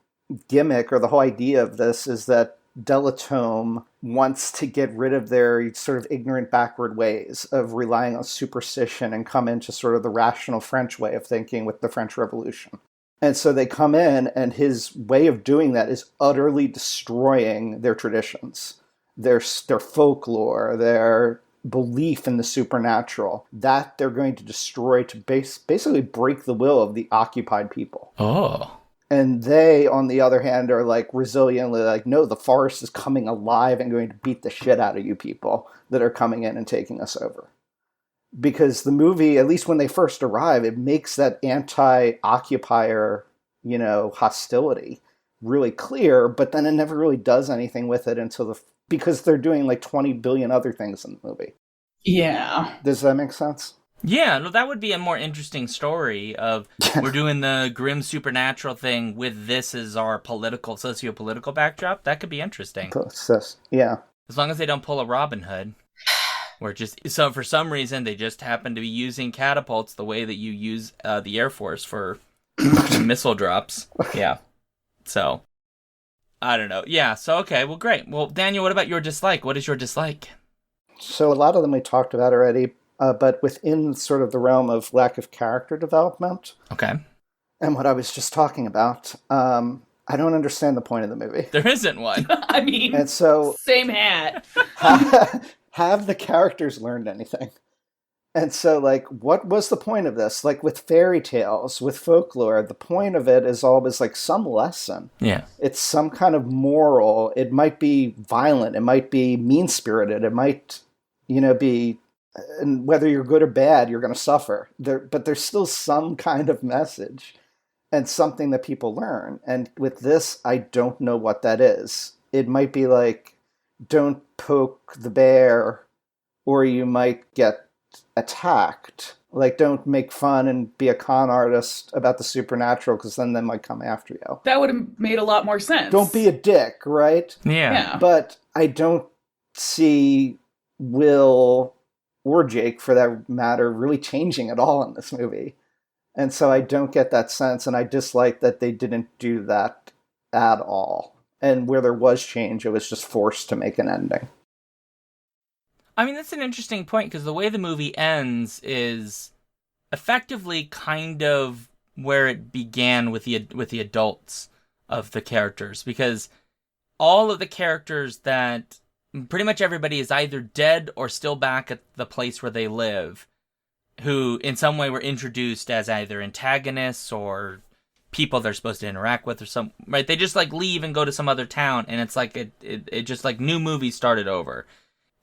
gimmick or the whole idea of this is that Delatome wants to get rid of their sort of ignorant backward ways of relying on superstition and come into sort of the rational French way of thinking with the French Revolution. And so they come in, and his way of doing that is utterly destroying their traditions, their folklore, their belief in the supernatural, that they're going to destroy to basically break the will of the occupied people. Oh. And they, on the other hand, are like resiliently like, no, the forest is coming alive and going to beat the shit out of you people that are coming in and taking us over. Because the movie, at least when they first arrive, it makes that anti-occupier, hostility really clear, but then it never really does anything with it because they're doing like 20 billion other things in the movie. Yeah. Does that make sense? Yeah, no, that would be a more interesting story of we're doing the Grimm supernatural thing with this as our socio-political backdrop. That could be interesting. Yeah. As long as they don't pull a Robin Hood. So for some reason, they just happen to be using catapults the way that you use the Air Force for missile drops. Yeah. So, I don't know. Yeah, so okay, well, great. Well, Daniel, what about your dislike? What is your dislike? So a lot of them we talked about already. But within sort of the realm of lack of character development. Okay. And what I was just talking about, I don't understand the point of the movie. There isn't one. I mean, and so same hat. have the characters learned anything? And so, like, what was the point of this? Like, with fairy tales, with folklore, the point of it is always, like, some lesson. Yeah. It's some kind of moral. It might be violent. It might be mean-spirited. It might, be... And whether you're good or bad, you're going to suffer. But there's still some kind of message and something that people learn. And with this, I don't know what that is. It might be like, don't poke the bear or you might get attacked. Like, don't make fun and be a con artist about the supernatural because then they might come after you. That would have made a lot more sense. Don't be a dick, right? Yeah. But I don't see Will... or Jake, for that matter, really changing at all in this movie. And so I don't get that sense, and I dislike that they didn't do that at all. And where there was change, it was just forced to make an ending. I mean, that's an interesting point, because the way the movie ends is effectively kind of where it began with the adults of the characters, because all of the characters that... pretty much everybody is either dead or still back at the place where they live, who in some way were introduced as either antagonists or people they're supposed to interact with or some, right? They just like leave and go to some other town, and it's like it just like new movie started over.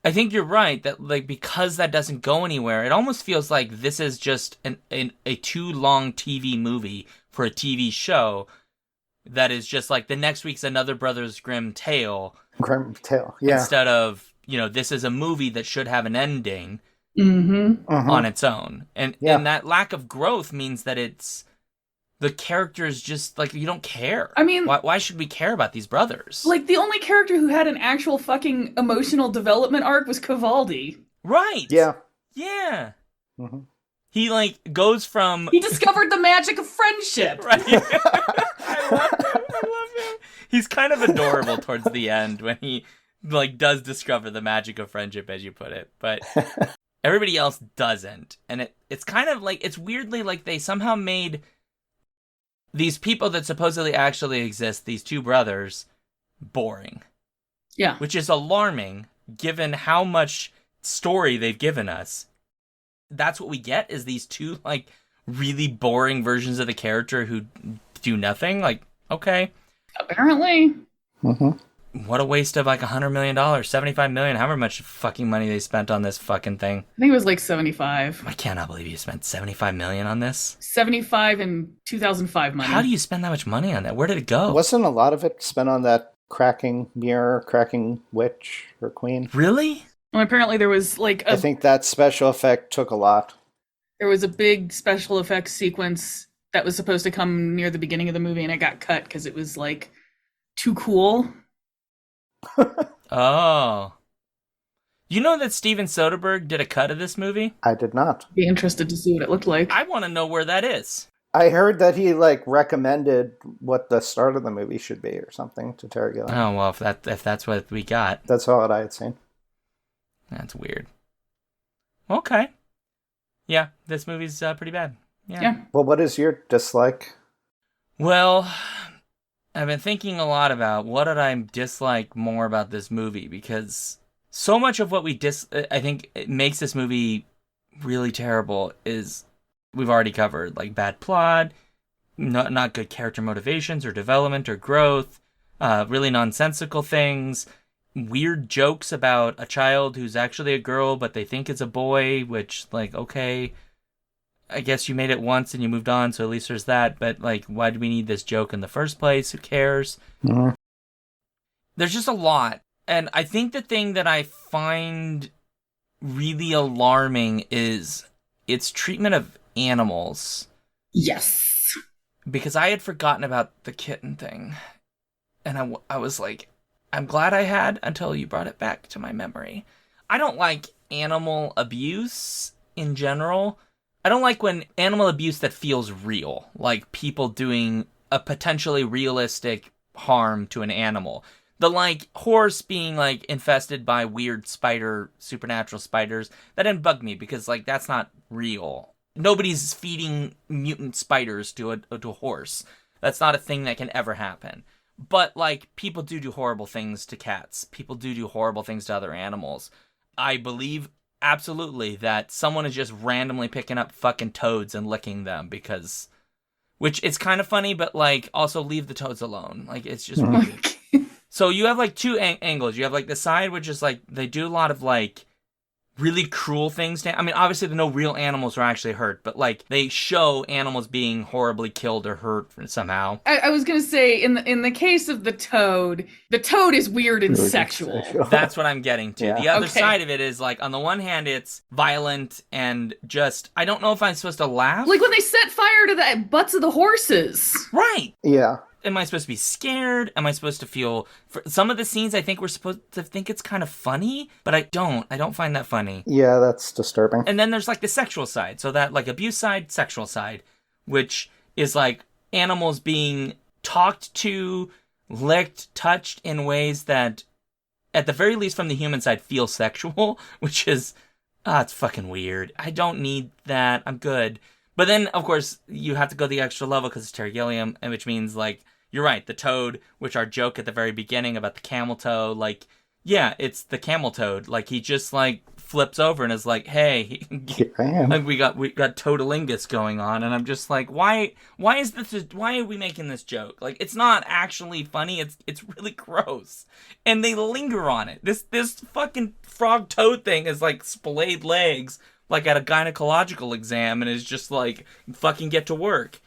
I think you're right that like because that doesn't go anywhere, it almost feels like this is just a too long TV movie for a TV show that is just like the next week's another Brothers Grimm tale. Grimm tale, yeah. Instead of, this is a movie that should have an ending Mm-hmm. on its own. And that lack of growth means that it's the characters just, like, you don't care. I mean... Why should we care about these brothers? Like, the only character who had an actual fucking emotional development arc was Cavaldi. Right! Yeah. Yeah. Mm-hmm. He, like, goes from... He discovered the magic of friendship! Right. I love him. He's kind of adorable towards the end when he, like, does discover the magic of friendship, as you put it. But Everybody else doesn't. And it's kind of like, it's weirdly like they somehow made these people that supposedly actually exist, these two brothers, boring. Yeah. Which is alarming, given how much story they've given us. That's what we get, is these two, like, really boring versions of the character who do nothing. Like, okay. Apparently. Mm-hmm. What a waste of like $100 million, $75 million, however much fucking money they spent on this fucking thing. I think it was like 75. I cannot believe you spent $75 million on this. 75 in 2005 money. How do you spend that much money on that? Where did it go? Wasn't a lot of it spent on that cracking mirror, cracking witch or queen? Really? Well, apparently there was like I think that special effect took a lot. There was a big special effects sequence that was supposed to come near the beginning of the movie, and it got cut because it was like too cool. Oh. You know that Steven Soderbergh did a cut of this movie? I did not. Be interested to see what it looked like. I want to know where that is. I heard that he like recommended what the start of the movie should be or something to Terry Gilliam. Oh, well, if that's what we got. That's all that I had seen. That's weird. Okay. Yeah, this movie's pretty bad. Yeah. Well, what is your dislike? Well, I've been thinking a lot about what did I dislike more about this movie, because so much of what I think it makes this movie really terrible is we've already covered, like bad plot, not good character motivations or development or growth, really nonsensical things, weird jokes about a child who's actually a girl but they think it's a boy, which, like, okay, I guess you made it once and you moved on, so at least there's that, but, like, why do we need this joke in the first place? Who cares? Mm-hmm. There's just a lot. And I think the thing that I find really alarming is its treatment of animals. Yes. Because I had forgotten about the kitten thing. And I was like, I'm glad I had until you brought it back to my memory. I don't like animal abuse in general. I don't like when animal abuse that feels real, like people doing a potentially realistic harm to an animal. The, like, horse being, like, infested by weird supernatural spiders, that didn't bug me because, like, that's not real. Nobody's feeding mutant spiders to a horse. That's not a thing that can ever happen. But, like, people do horrible things to cats. People do horrible things to other animals. I believe absolutely that someone is just randomly picking up fucking toads and licking them because... Which, it's kind of funny, but, like, also leave the toads alone. Like, it's just weird. So you have, like, two angles. You have, like, the side which is, like, they do a lot of, like, really cruel things. I mean, obviously, no real animals are actually hurt, but, like, they show animals being horribly killed or hurt somehow. I was gonna say, in the case of the toad is weird and sexual. That's what I'm getting to. Yeah. The other Okay. side of it is, like, on the one hand, it's violent and just, I don't know if I'm supposed to laugh. Like when they set fire to the butts of the horses. Right. Yeah. Am I supposed to be scared? Am I supposed to feel... For some of the scenes, I think we're supposed to think it's kind of funny, but I don't. I don't find that funny. Yeah, that's disturbing. And then there's, like, the sexual side. So that, like, abuse side, sexual side, which is, like, animals being talked to, licked, touched in ways that, at the very least from the human side, feel sexual, which is... it's fucking weird. I don't need that. I'm good. But then, of course, you have to go the extra level because it's Terry Gilliam, and which means, like, you're right, the toad, which our joke at the very beginning about the camel toe, like, yeah, it's the camel toad. Like, he just, like, flips over and is like, hey, Here I am. like, we got totalingus going on, and I'm just like, why are we making this joke? Like, it's not actually funny, it's really gross. And they linger on it. This fucking frog toad thing is, like, splayed legs, like at a gynecological exam, and is just like, fucking get to work.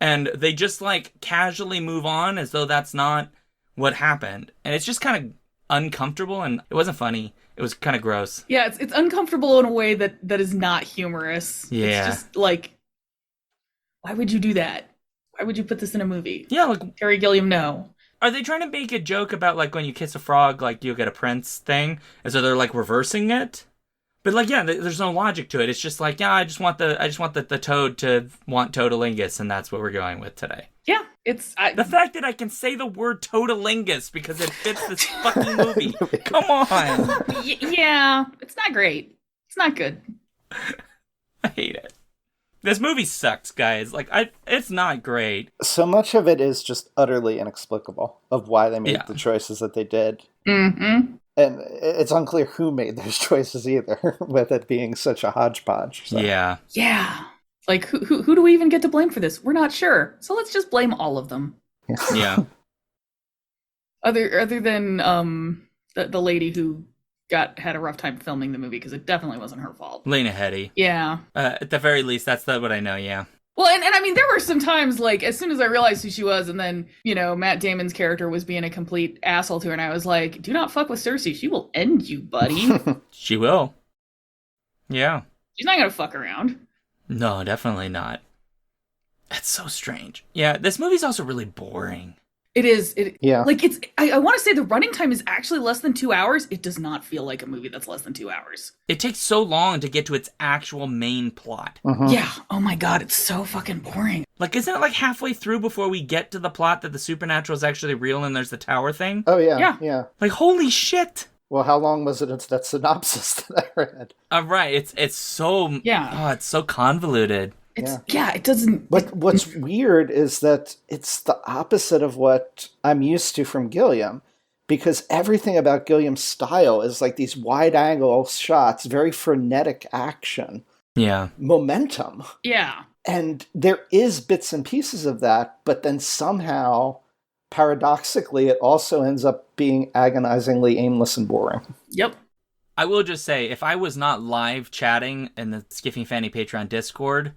And they just, like, casually move on as though that's not what happened. And it's just kind of uncomfortable, and it wasn't funny. It was kind of gross. Yeah, it's uncomfortable in a way that is not humorous. Yeah. It's just like, why would you do that? Why would you put this in a movie? Yeah, like, Terry Gilliam, no. are they trying to make a joke about, like, when you kiss a frog, like, you'll get a prince thing? And so they're, like, reversing it? But, like, yeah, there's no logic to it. It's just like, yeah, I just want the toad to want totalingus, and that's what we're going with today. Yeah, it's... The fact that I can say the word totalingus because it fits this fucking movie. Come on. yeah, it's not great. It's not good. I hate it. This movie sucks, guys. Like, it's not great. So much of it is just utterly inexplicable of why they made the choices that they did. Mm-hmm. And it's unclear who made those choices either, with it being such a hodgepodge. So. Yeah. Yeah. Like, who do we even get to blame for this? We're not sure. So let's just blame all of them. Yeah. Other than the lady who had a rough time filming the movie, because it definitely wasn't her fault. Lena Headey. Yeah. At the very least, that's what I know, yeah. Well, and I mean, there were some times, like, as soon as I realized who she was, and then, you know, Matt Damon's character was being a complete asshole to her, and I was like, do not fuck with Cersei. She will end you, buddy. She will. Yeah. She's not gonna fuck around. No, definitely not. That's so strange. Yeah, this movie's also really boring. It is. Yeah. Like, I want to say the running time is actually less than 2 hours. It does not feel like a movie that's less than 2 hours. It takes so long to get to its actual main plot. Mm-hmm. Yeah. Oh my god, it's so fucking boring. Like, isn't it like halfway through before we get to the plot that the supernatural is actually real and there's the tower thing? Oh, yeah. Like, holy shit. Well, how long was it into that synopsis that I read? Right, it's so... Yeah. Oh, it's so convoluted. It doesn't... But what's weird is that it's the opposite of what I'm used to from Gilliam, because everything about Gilliam's style is like these wide-angle shots, very frenetic action. Yeah. Momentum. Yeah. And there is bits and pieces of that, but then somehow, paradoxically, it also ends up being agonizingly aimless and boring. Yep. I will just say, if I was not live chatting in the Skiffy Fanny Patreon Discord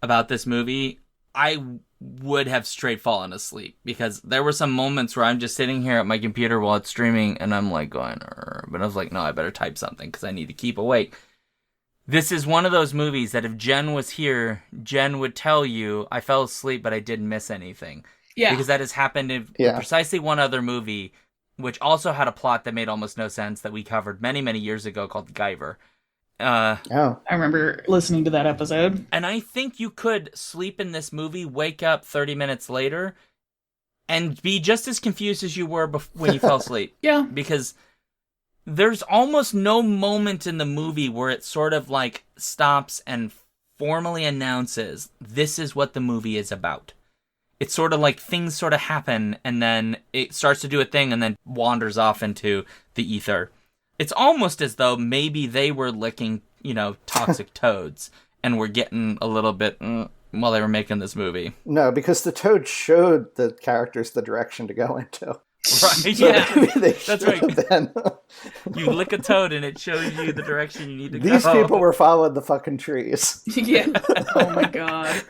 about this movie, I would have straight fallen asleep, because there were some moments where I'm just sitting here at my computer while it's streaming and I'm like going, but I was like, no, I better type something because I need to keep awake. This is one of those movies that if Jen was here, Jen would tell you I fell asleep but I didn't miss anything. Yeah. Because that has happened in precisely one other movie, which also had a plot that made almost no sense, that we covered many, many years ago, called Guyver. I remember listening to that episode. And I think you could sleep in this movie, wake up 30 minutes later, and be just as confused as you were when you fell asleep. Yeah. Because there's almost no moment in the movie where it sort of like stops and formally announces this is what the movie is about. It's sort of like things sort of happen and then it starts to do a thing and then wanders off into the ether. It's almost as though maybe they were licking, toxic toads and were getting a little bit while they were making this movie. No, because the toad showed the characters the direction to go into. Right, So yeah. that's right. Then. You lick a toad and it shows you the direction you need to go. These people were following the fucking trees. Yeah. Oh my god.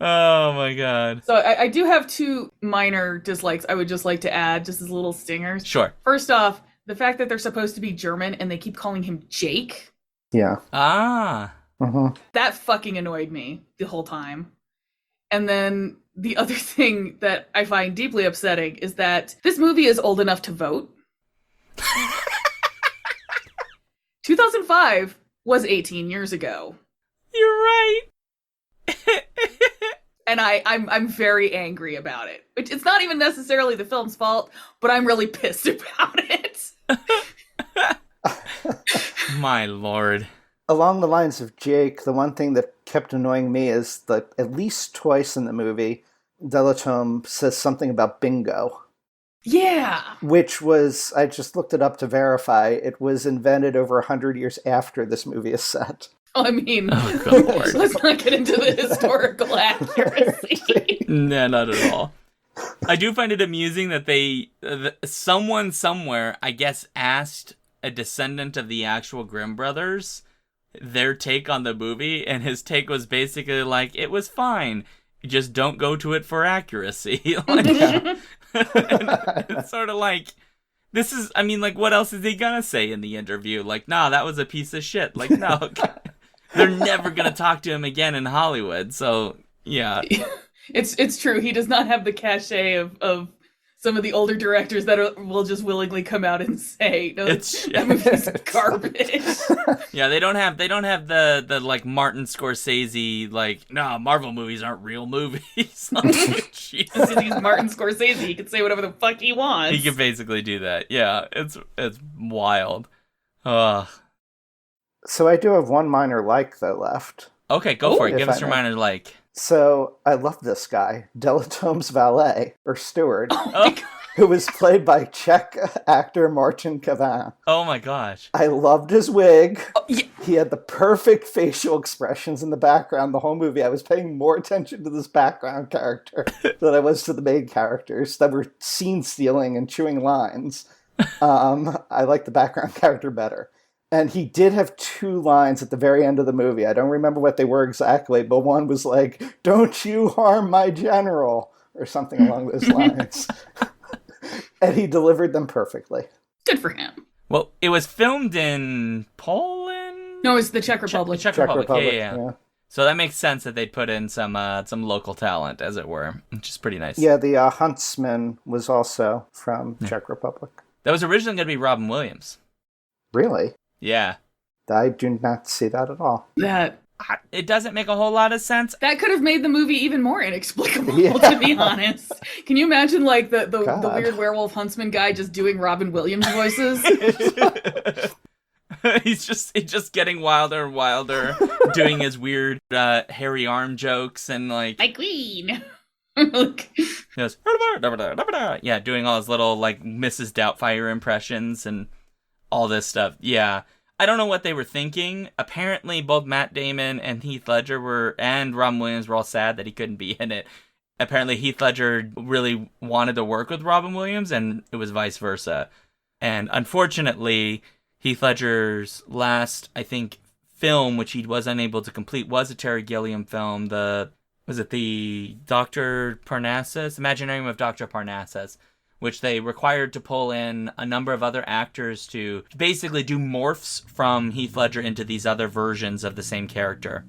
Oh my god. So I do have two minor dislikes I would just like to add, just as little stingers. Sure. First off, the fact that they're supposed to be German and they keep calling him Jake. Yeah. Ah. Mm-hmm. That fucking annoyed me the whole time. And then the other thing that I find deeply upsetting is that this movie is old enough to vote. 2005 was 18 years ago. You're right. And I'm very angry about it. It's not even necessarily the film's fault, but I'm really pissed about it. My lord. Along the lines of Jake, the one thing that kept annoying me is that at least twice in the movie, Delatome says something about bingo. Yeah. Which was, I just looked it up to verify, it was invented over 100 years after this movie is set. I mean, good lord. let's not get into the historical accuracy. Nah, not at all. I do find it amusing that someone somewhere, I guess, asked a descendant of the actual Grimm brothers their take on the movie, and his take was basically like, it was fine, just don't go to it for accuracy. It's sort of like, what else is he gonna say in the interview? Like, nah, that was a piece of shit. Like, no, they're never gonna talk to him again in Hollywood, so, yeah. It's true, he does not have the cachet of some of the older directors that will just willingly come out and say, no, that movie's garbage. Yeah, they don't have the like Martin Scorsese, like, no, Marvel movies aren't real movies. Jesus. He's Martin Scorsese, he can say whatever the fuck he wants. He can basically do that. Yeah, it's wild. Ugh. So I do have one minor like, though, left. Okay, go for it. if Give I us your may. minor like. So I love this guy, Delatome's valet, or steward, Oh, who was played by Czech actor Martin Cavin. oh my gosh. I loved his wig. Oh, yeah. He had the perfect facial expressions in the background the whole movie. I was paying more attention to this background character than I was to the main characters that were scene stealing and chewing lines. I like the background character better. And he did have 2 lines at the very end of the movie. I don't remember what they were exactly, but one was like, "Don't you harm my general," or something along those lines. And he delivered them perfectly. Good for him. Well, it was filmed in Poland? No, it's the Czech Republic. Czech Republic. Yeah. So that makes sense that they'd put in some local talent, as it were, which is pretty nice. Yeah, the Huntsman was also from Czech Republic. That was originally going to be Robin Williams. Really? Yeah. I do not see that at all. It doesn't make a whole lot of sense. That could have made the movie even more inexplicable, Yeah. to be honest. Can you imagine, like, the God. weird werewolf huntsman guy just doing Robin Williams voices? He's just getting wilder and wilder, doing his weird hairy arm jokes and like My queen! Like, he goes, yeah, doing all his little like Mrs. Doubtfire impressions and all this stuff. Yeah. I don't know what they were thinking. Apparently both Matt Damon and Heath Ledger and Robin Williams were all sad that he couldn't be in it. Apparently Heath Ledger really wanted to work with Robin Williams and it was vice versa. And unfortunately, Heath Ledger's last, I think, film, which he was unable to complete, was a Terry Gilliam film. Was it the Dr. Parnassus? Imaginarium of Dr. Parnassus, which they required to pull in a number of other actors to basically do morphs from Heath Ledger into these other versions of the same character.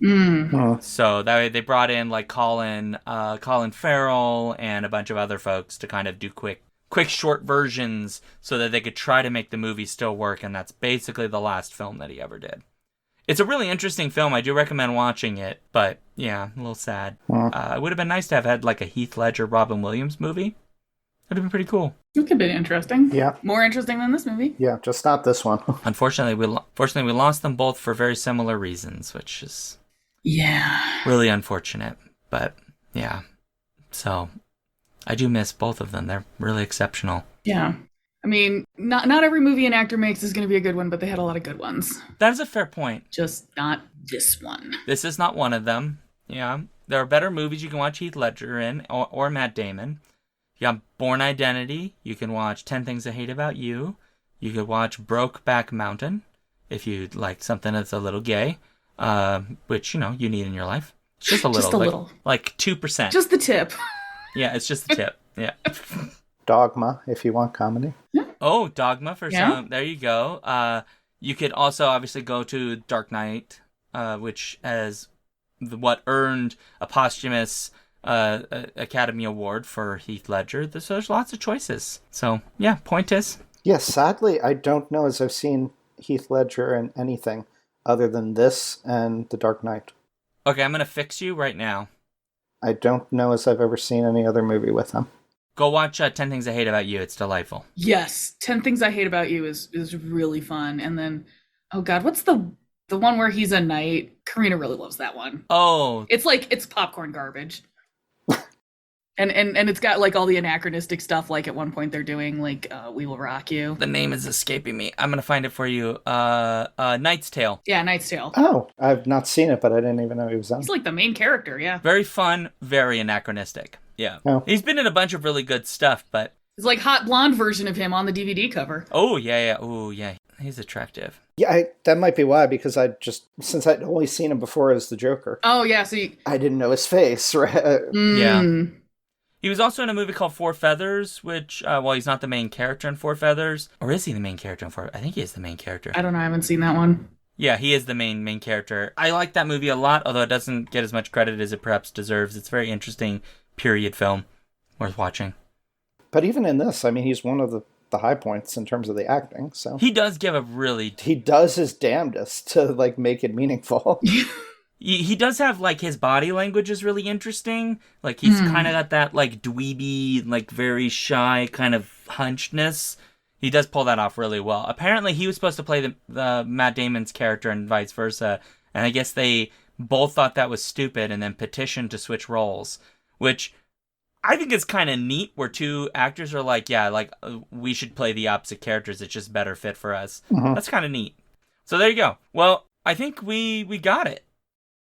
So that way they brought in like Colin Farrell and a bunch of other folks to kind of do quick short versions so that they could try to make the movie still work, and that's basically the last film that he ever did. It's a really interesting film. I do recommend watching it, but yeah, a little sad. It would have been nice to have had like a Heath Ledger Robin Williams movie. Would have been pretty cool. it could have been interesting. Yeah. More interesting than this movie. Yeah, just not this one. Unfortunately, we lost them both for very similar reasons, which is Yeah. really unfortunate. But yeah, so I do miss both of them. They're really exceptional. Yeah. I mean, not every movie an actor makes is going to be a good one, but they had a lot of good ones. That is a fair point. Just not this one. This is not one of them. Yeah, there are better movies you can watch Heath Ledger in, or Matt Damon. You got Born Identity. You can watch 10 Things I Hate About You. You could watch Brokeback Mountain if you like something that's a little gay, which, you need in your life. It's just a little. Just a little. Like 2%. Just the tip. Yeah, it's just a tip. Yeah. Dogma, if you want comedy. Oh, Dogma for Yeah. some. There you go. You could also obviously go to Dark Knight, which has what earned a posthumous Academy Award for Heath Ledger. So there's lots of choices. So yeah, point is. Yeah, sadly, I don't know as I've seen Heath Ledger in anything other than this and The Dark Knight. Okay, I'm gonna fix you right now. I don't know as I've ever seen any other movie with him. Go watch 10 Things I Hate About You. It's delightful. Yes. 10 Things I Hate About You is really fun. And then, oh God, what's the one where he's a knight? Karina really loves that one. Oh, It's popcorn garbage. And it's got like all the anachronistic stuff. Like at one point they're doing like We Will Rock You. the name is escaping me. I'm gonna find it for you. Knight's Tale. Yeah, Knight's Tale. Oh, I've not seen it, but I didn't even know he was on. He's like the main character, yeah. Very fun, very anachronistic. Yeah. Oh. He's been in a bunch of really good stuff, but It's like hot blonde version of him on the DVD cover. oh yeah. Oh yeah. He's attractive. Yeah, that might be why, because since I'd only seen him before as the Joker, Oh yeah, so you, I didn't know his face, right? Yeah. He was also in a movie called Four Feathers, which, he's not the main character in Four Feathers. Or is he the main character in Four? I think he is the main character. I don't know, I haven't seen that one. Yeah, he is the main character. I like that movie a lot, although it doesn't get as much credit as it perhaps deserves. It's a very interesting period film. Worth watching. But even in this, I mean, he's one of the high points in terms of the acting, so... He does give a really... He does his damnedest to, like, make it meaningful. He does have, like, his body language is really interesting. Like, he's kind of got that, like, dweeby, like, very shy kind of hunchedness. He does pull that off really well. Apparently, he was supposed to play the Matt Damon's character and vice versa, and I guess they both thought that was stupid and then petitioned to switch roles, which I think is kind of neat, where two actors are like, yeah, like, we should play the opposite characters. It's just better fit for us. Mhm. That's kind of neat. So there you go. Well, I think we got it.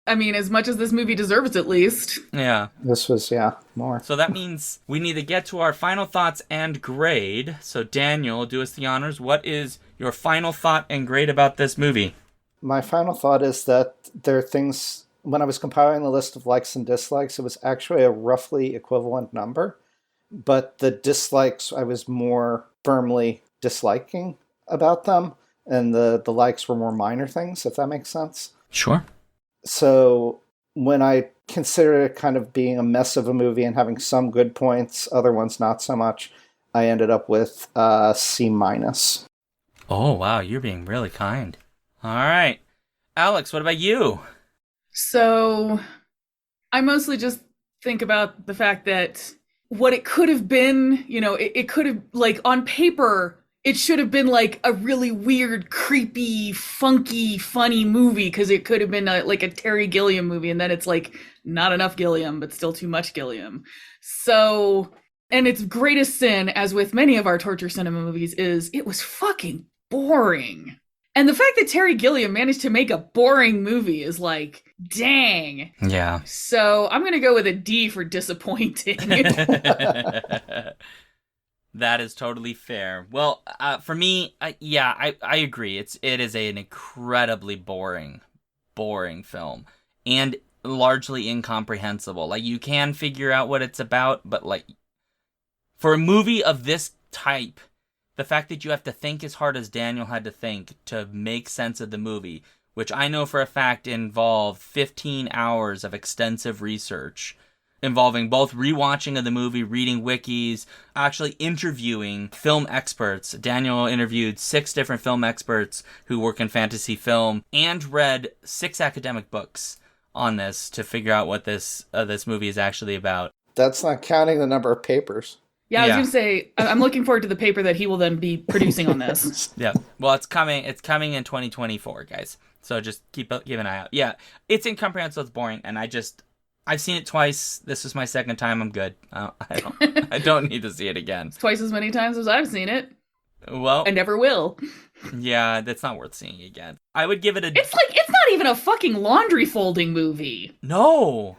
I mean, as much as this movie deserves, at least. Yeah. This was, more. So that means we need to get to our final thoughts and grade. So Daniel, do us the honors. What is your final thought and grade about this movie? My final thought is that there are things, when I was compiling the list of likes and dislikes, it was actually a roughly equivalent number. But the dislikes, I was more firmly disliking about them, and the likes were more minor things, if that makes sense. Sure. So when I consider it kind of being a mess of a movie and having some good points, other ones not so much, I ended up with C-. Oh, wow. You're being really kind. All right. Alex, what about you? So, I mostly just think about the fact that what it could have been, it could have, like, on paper, it should have been, like, a really weird, creepy, funky, funny movie, because it could have been, like, a Terry Gilliam movie, and then it's, like, not enough Gilliam, but still too much Gilliam. So, and its greatest sin, as with many of our torture cinema movies, is it was fucking boring. And the fact that Terry Gilliam managed to make a boring movie is like, dang. Yeah. So I'm going to go with a D for disappointing. That is totally fair. Well, for me, I agree. It is an incredibly boring film, and largely incomprehensible. Like, you can figure out what it's about, but like, for a movie of this type, the fact that you have to think as hard as Daniel had to think to make sense of the movie, which I know for a fact involved 15 hours of extensive research, involving both rewatching of the movie, reading wikis, actually interviewing film experts. Daniel interviewed 6 different film experts who work in fantasy film, and read 6 academic books on this to figure out what this movie is actually about. That's not counting the number of papers. Yeah, I was going to say, I'm looking forward to the paper that he will then be producing on this. Yeah. Well, it's coming in 2024, guys. So just keep an eye out. Yeah, it's incomprehensible, it's boring, and I've seen it twice. This is my second time. I'm good. I don't need to see it again. Twice as many times as I've seen it. Well, I never will. Yeah, that's not worth seeing again. I would give it a... It's not even a fucking laundry folding movie. No,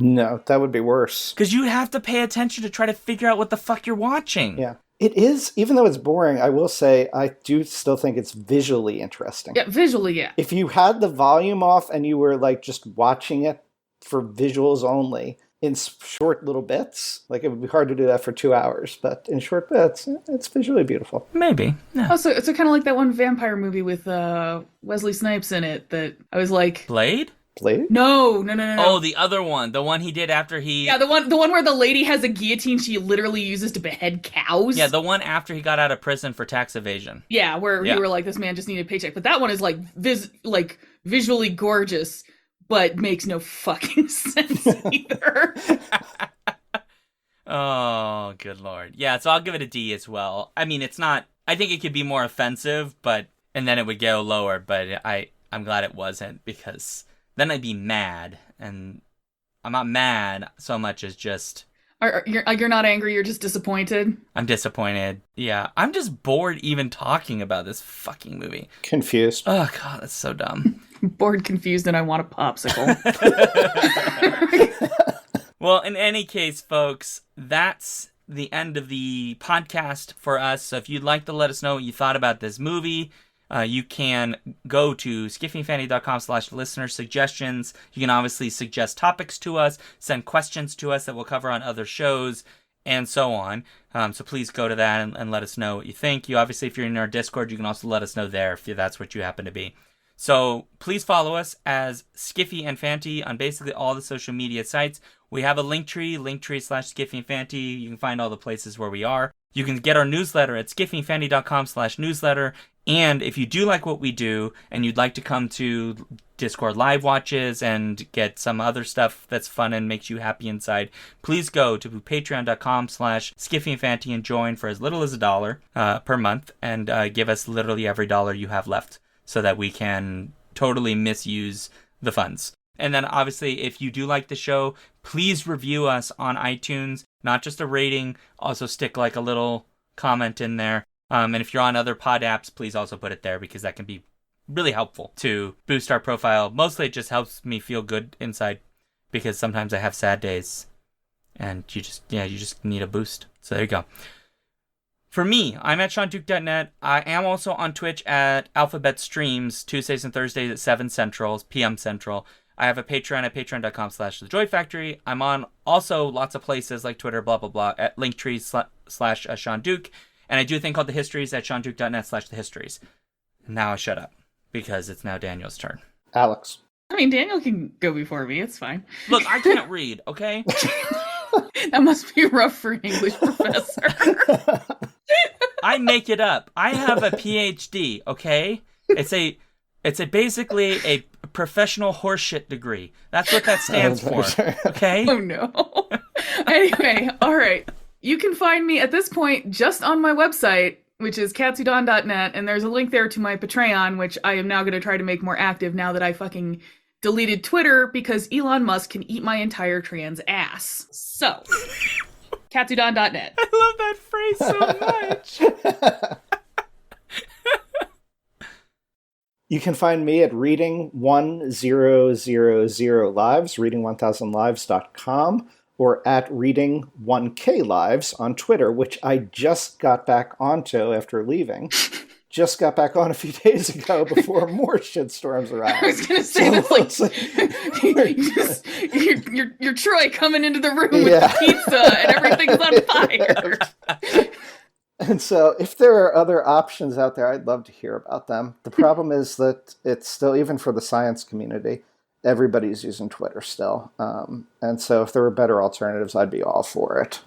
that would be worse. because you have to pay attention to try to figure out what the fuck you're watching. Yeah. It is, even though it's boring, I will say, I do still think it's visually interesting. Yeah, visually, yeah. If you had the volume off and you were like just watching it for visuals only in short little bits, like it would be hard to do that for 2 hours, but in short bits, it's visually beautiful. Maybe. Yeah. Oh, so it's kind of like that one vampire movie with Wesley Snipes in it that I was like... Blade? Blade? No. Oh, the other one. The one he did after he... Yeah, the one where the lady has a guillotine she literally uses to behead cows. Yeah, the one after he got out of prison for tax evasion. Yeah, where you were like, this man just needed a paycheck. But that one is like visually gorgeous, but makes no fucking sense either. Oh, good lord. Yeah, so I'll give it a D as well. I mean, it's not... I think it could be more offensive, and then it would go lower, but I'm glad it wasn't, because then I'd be mad, and I'm not mad so much as just... You're not angry, you're just disappointed? I'm disappointed. Yeah, I'm just bored even talking about this fucking movie. Confused. Oh, God, that's so dumb. Bored, confused, and I want a popsicle. Well, in any case, folks, that's the end of the podcast for us. So if you'd like to let us know what you thought about this movie, you can go to skiffyandfanny.com/listener suggestions. You can obviously suggest topics to us, send questions to us that we'll cover on other shows, and so on. So please go to that and let us know what you think. Obviously, if you're in our Discord, you can also let us know there if that's what you happen to be. So please follow us as Skiffy and Fanty on basically all the social media sites. We have a Linktree /Skiffy and Fanty. You can find all the places where we are. You can get our newsletter at skiffyandfanty.com/newsletter. And if you do like what we do and you'd like to come to Discord live watches and get some other stuff that's fun and makes you happy inside, please go to patreon.com/skiffyandfanty and join for as little as $1 per month and give us literally every dollar you have left so that we can totally misuse the funds. And then obviously, if you do like the show, please review us on iTunes, not just a rating, also stick like a little comment in there. And if you're on other pod apps, please also put it there because that can be really helpful to boost our profile. Mostly it just helps me feel good inside because sometimes I have sad days and you just need a boost. So there you go. For me, I'm at SeanDuke.net. I am also on Twitch at Alphabet Streams, Tuesdays and Thursdays at 7 p.m. Central. I have a Patreon at patreon.com/thejoyfactory. I'm on also lots of places like Twitter, blah, blah, blah, at linktree/SeanDuke. And I do a thing called The Histories at SeanDuke.net/thehistories. Now I shut up because it's now Daniel's turn. Alex. I mean, Daniel can go before me. It's fine. Look, I can't read, okay? That must be rough for an English professor. I make it up. I have a PhD, okay? It's basically a professional horseshit degree. That's what that stands for, okay? Oh, no. Anyway, all right. You can find me at this point just on my website, which is katsudan.net, and there's a link there to my Patreon, which I am now going to try to make more active now that I fucking deleted Twitter because Elon Musk can eat my entire trans ass. So, katsudan.net. I love that phrase so much. You can find me at reading1000 lives, reading1000lives.com, or at reading1klives on Twitter, which I just got back onto after leaving. Just got back on a few days ago before more shitstorms arrived. I was going to say, that's like you're Troy coming into the room with the pizza and everything's on fire. And so if there are other options out there, I'd love to hear about them. The problem is that it's still, even for the science community, everybody's using Twitter still. And so if there were better alternatives, I'd be all for it.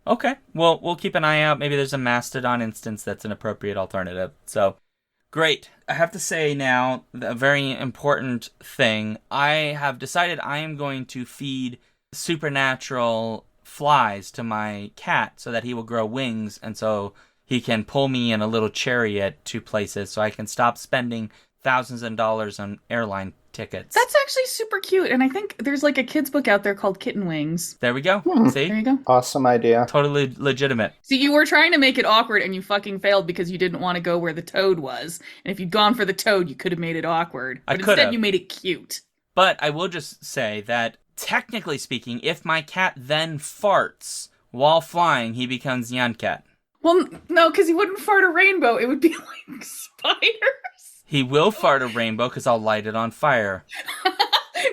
Okay. Well, we'll keep an eye out. Maybe there's a Mastodon instance that's an appropriate alternative. So, great. I have to say now, a very important thing. I have decided I am going to feed supernatural flies to my cat so that he will grow wings and so he can pull me in a little chariot to places so I can stop spending thousands of dollars on airline tickets. That's actually super cute, and I think there's like a kid's book out there called Kitten Wings. There we go. See? There you go. Awesome idea. Totally legitimate. See, you were trying to make it awkward and you fucking failed because you didn't want to go where the toad was. And if you'd gone for the toad, you could have made it awkward. But instead you made it cute. But I will just say that technically speaking, if my cat then farts while flying, he becomes Nyan Cat. Well, no, because he wouldn't fart a rainbow. It would be like spiders. He will fart a rainbow because I'll light it on fire.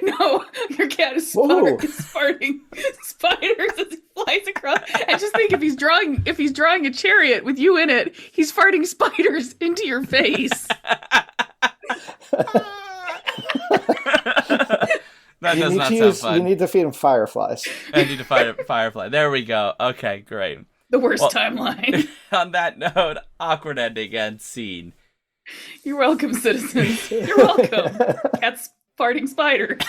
No, your cat is farting spiders as he flies across. And just think, if he's drawing a chariot with you in it, he's farting spiders into your face. That does not sound fun. You need to feed him fireflies. I need to fight a firefly. There we go. Okay, great. The worst timeline. On that note, awkward ending and scene. You're welcome, citizens. You're welcome. Cat's farting spider.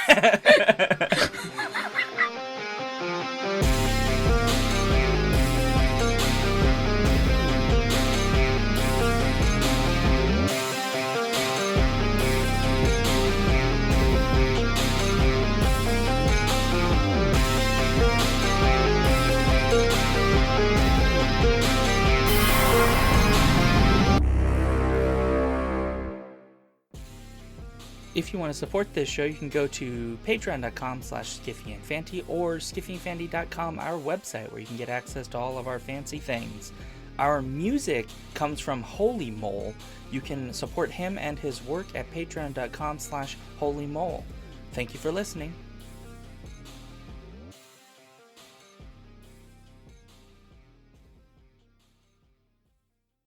If you want to support this show, you can go to patreon.com/skiffyandfanty or skiffyandfanty.com, our website, where you can get access to all of our fancy things. Our music comes from Holy Mole. You can support him and his work at patreon.com/holymole. Thank you for listening.